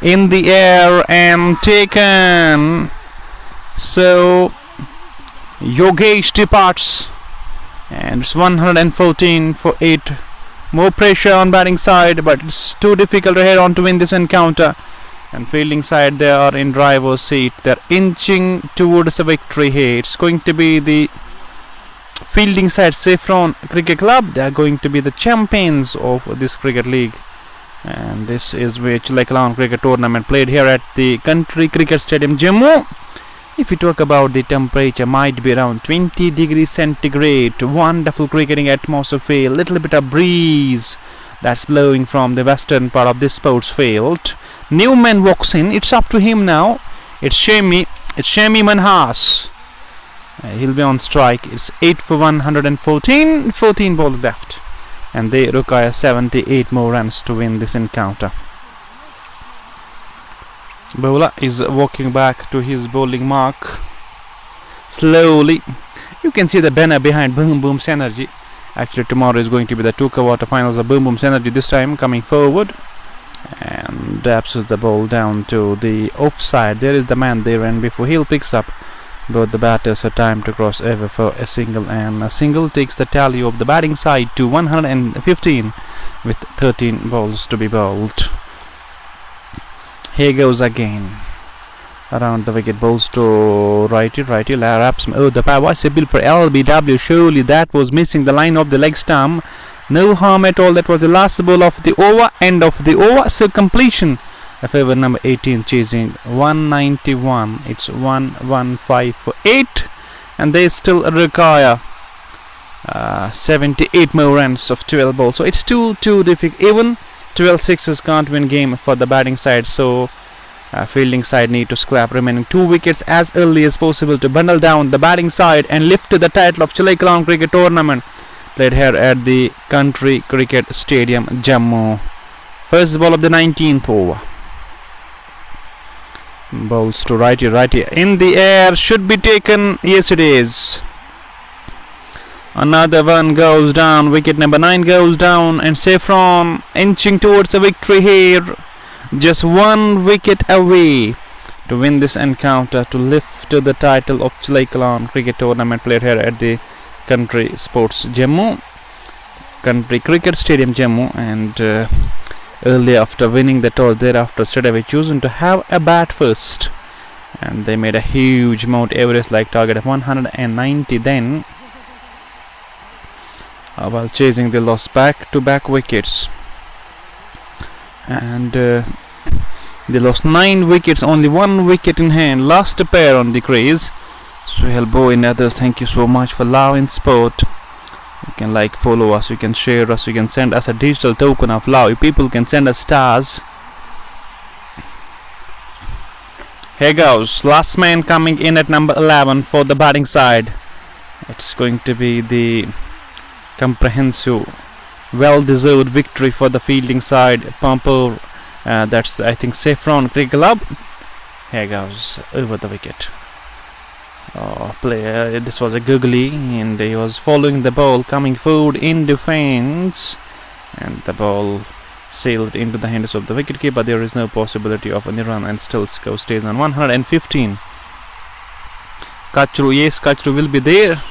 in the air and taken. So Yogesh departs, and it's 114 for 8. More pressure on batting side, but it's too difficult to head on to win this encounter. And fielding side, they are in driver's seat. They're inching towards a victory here. It's going to be the fielding side, Saffron Cricket Club. They are going to be the champions of this cricket league. And this is which Chile Clan Cricket Tournament played here at the Country Cricket Stadium, Jammu. If you talk about the temperature, might be around 20 degrees centigrade. Wonderful cricketing atmosphere. Little bit of breeze that's blowing from the western part of this sports field. Newman walks in. It's up to him now. It's Shami Manhas. He'll be on strike. It's 8 for 114. 14 balls left, and they require 78 more runs to win this encounter. Bowler is walking back to his bowling mark slowly. You can see the banner behind Boom Boom Synergy. Actually, tomorrow is going to be the 2 quarter-finals of Boom Boom Synergy. This time coming forward and dabs the ball down to the offside. There is the man there, and before Hill picks up, both the batters have time to cross over for a single, and a single takes the tally of the batting side to 115 with 13 balls to be bowled. Here goes again. Around the wicket, balls to righty, wraps. Oh, the power was a bill for LBW. Surely that was missing the line of the leg stump. No harm at all. That was the last ball of the over, end of the over. So completion of over number 18, chasing 191. It's 115 for 8, and they still require 78 more runs of 12 balls. So it's too difficult. Even 12 sixes can't win game for the batting side. So fielding side need to scrap remaining 2 wickets as early as possible to bundle down the batting side and lift the title of Chilai Cricket Tournament, played here at the Country Cricket Stadium, Jammu. First ball of the 19th over. Balls to righty in the air, should be taken. Yes, it is. Another one goes down. Wicket number 9 goes down, and Saffron inching towards a victory here. Just 1 wicket away to win this encounter, to lift the title of Chilai Cricket Tournament, played here at the Country Sports Jammu, Country Cricket Stadium Jammu. And early after winning the toss, thereafter straight away chosen to have a bat first, and they made a huge Mount Everest like target of 190 then, while chasing the lost back-to-back wickets. And they lost 9 wickets, only 1 wicket in hand. Last pair on the crease. Suhail Boy and others, thank you so much for love in sport. You can like, follow us, you can share us, you can send us a digital token of love. People can send us stars. Here goes, last man coming in at number 11 for the batting side. It's going to be the comprehensive, well-deserved victory for the fielding side. Pampur, that's I think Saffron Cricket Club. Here goes, over the wicket. This was a googly, and he was following the ball, coming forward in defence, and the ball sailed into the hands of the wicketkeeper. There is no possibility of any run, and still score stays on 115. Kachru, yes, Kachru will be there,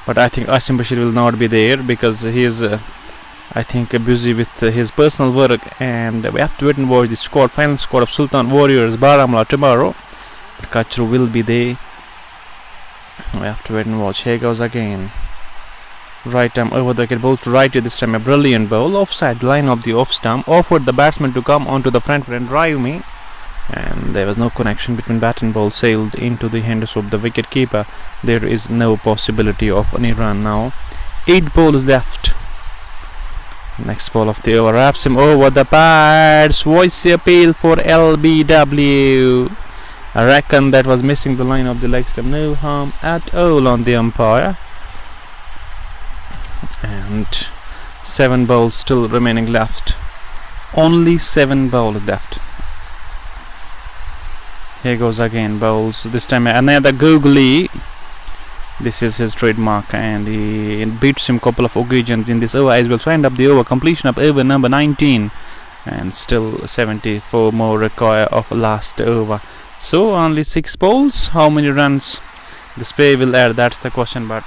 but I think Asim Bashir will not be there because he is I think busy with his personal work, and we have to wait and watch the final squad of Sultan Warriors Baramulla tomorrow. But Kachru will be there. We have to wait and watch. Here goes again. Right arm over the wicket, ball to righty. This time a brilliant ball, offside line of the off stump. Offered the batsman to come onto the front foot and drive me, and there was no connection between bat and ball. Sailed into the hands of the wicket keeper. There is no possibility of any run now. 8 balls left. Next ball of the over wraps him over the pads. Voice appeal for LBW. I reckon that was missing the line of the leg stump. No harm at all on the umpire. And 7 balls still remaining left. Only 7 balls left. Here goes again balls. This time another googly. This is his trademark, and he beats him couple of occasions in this over as well. So end up the over, completion of over number 19, and still 74 more require of last over. So only 6 balls. How many runs this pair will add? That's the question. But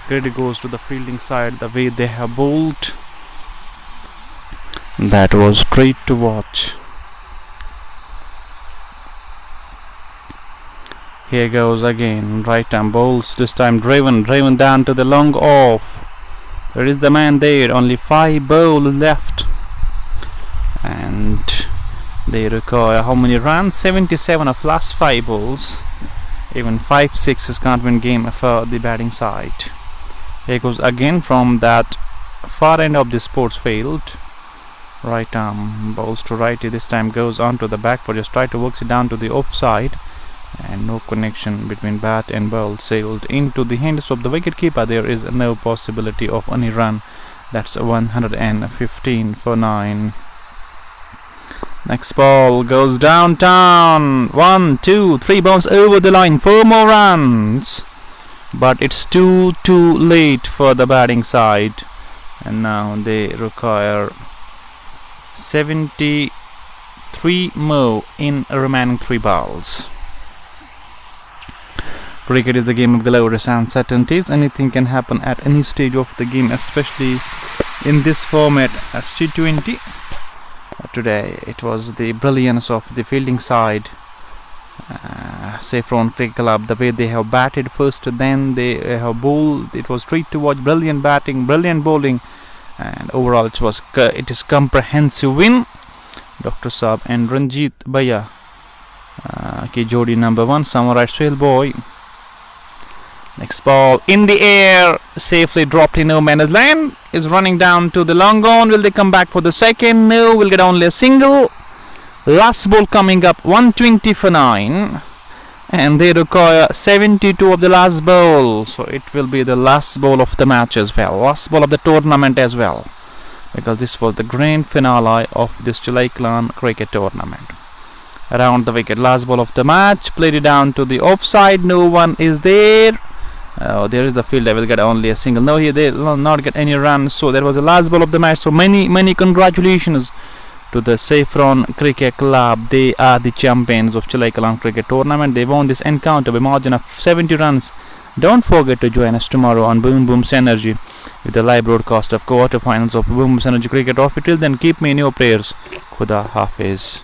credit goes to the fielding side, the way they have bowled. That was great to watch. Here goes again, right arm bowls, this time driven down to the long off. There is the man there, only 5 balls left, and they require how many runs? 77 of last 5 balls. Even 5 sixes can't win game for the batting side. Here goes again from that far end of the sports field. Right arm bowls to righty. This time goes on to the back foot. Just try to work it down to the offside. And no connection between bat and ball. Sailed into the hands of the wicketkeeper. There is no possibility of any run. That's 115 for 9. Next ball goes downtown. 1, 2, 3 balls over the line. 4 more runs. But it's too late for the batting side. And now they require 73 more in remaining 3 balls. Cricket is the game of glorious uncertainties. Anything can happen at any stage of the game, especially in this format at T20. Today it was the brilliance of the fielding side, Saffron Cricket Club, the way they have batted first, then they have bowled. It was treat to watch. Brilliant batting, brilliant bowling, and overall it is comprehensive win. Dr. Saab and Ranjit Bhaiya ki jodi number 1, Samurai Sohail Boy. Next ball in the air, safely dropped in no man's land. Is running down to the long on. Will they come back for the second? No, will get only a single. Last ball coming up, 120 for 9. And they require 72 of the last ball. So it will be the last ball of the match as well. Last ball of the tournament as well. Because this was the grand finale of this Chalaikalan cricket tournament. Around the wicket, last ball of the match. Played it down to the offside. No one is there. There is the fielder, will get only a single. No, they will not get any runs. So there was the last ball of the match. So many congratulations to the Saffron Cricket Club. They are the champions of Chalaikalan cricket tournament. They won this encounter by margin of 70 runs. Don't forget to join us tomorrow on Boom Boom Synergy with the live broadcast of quarterfinals of Boom Boom Synergy Cricket Trophy. Till then, keep me in your prayers. Khuda Hafiz.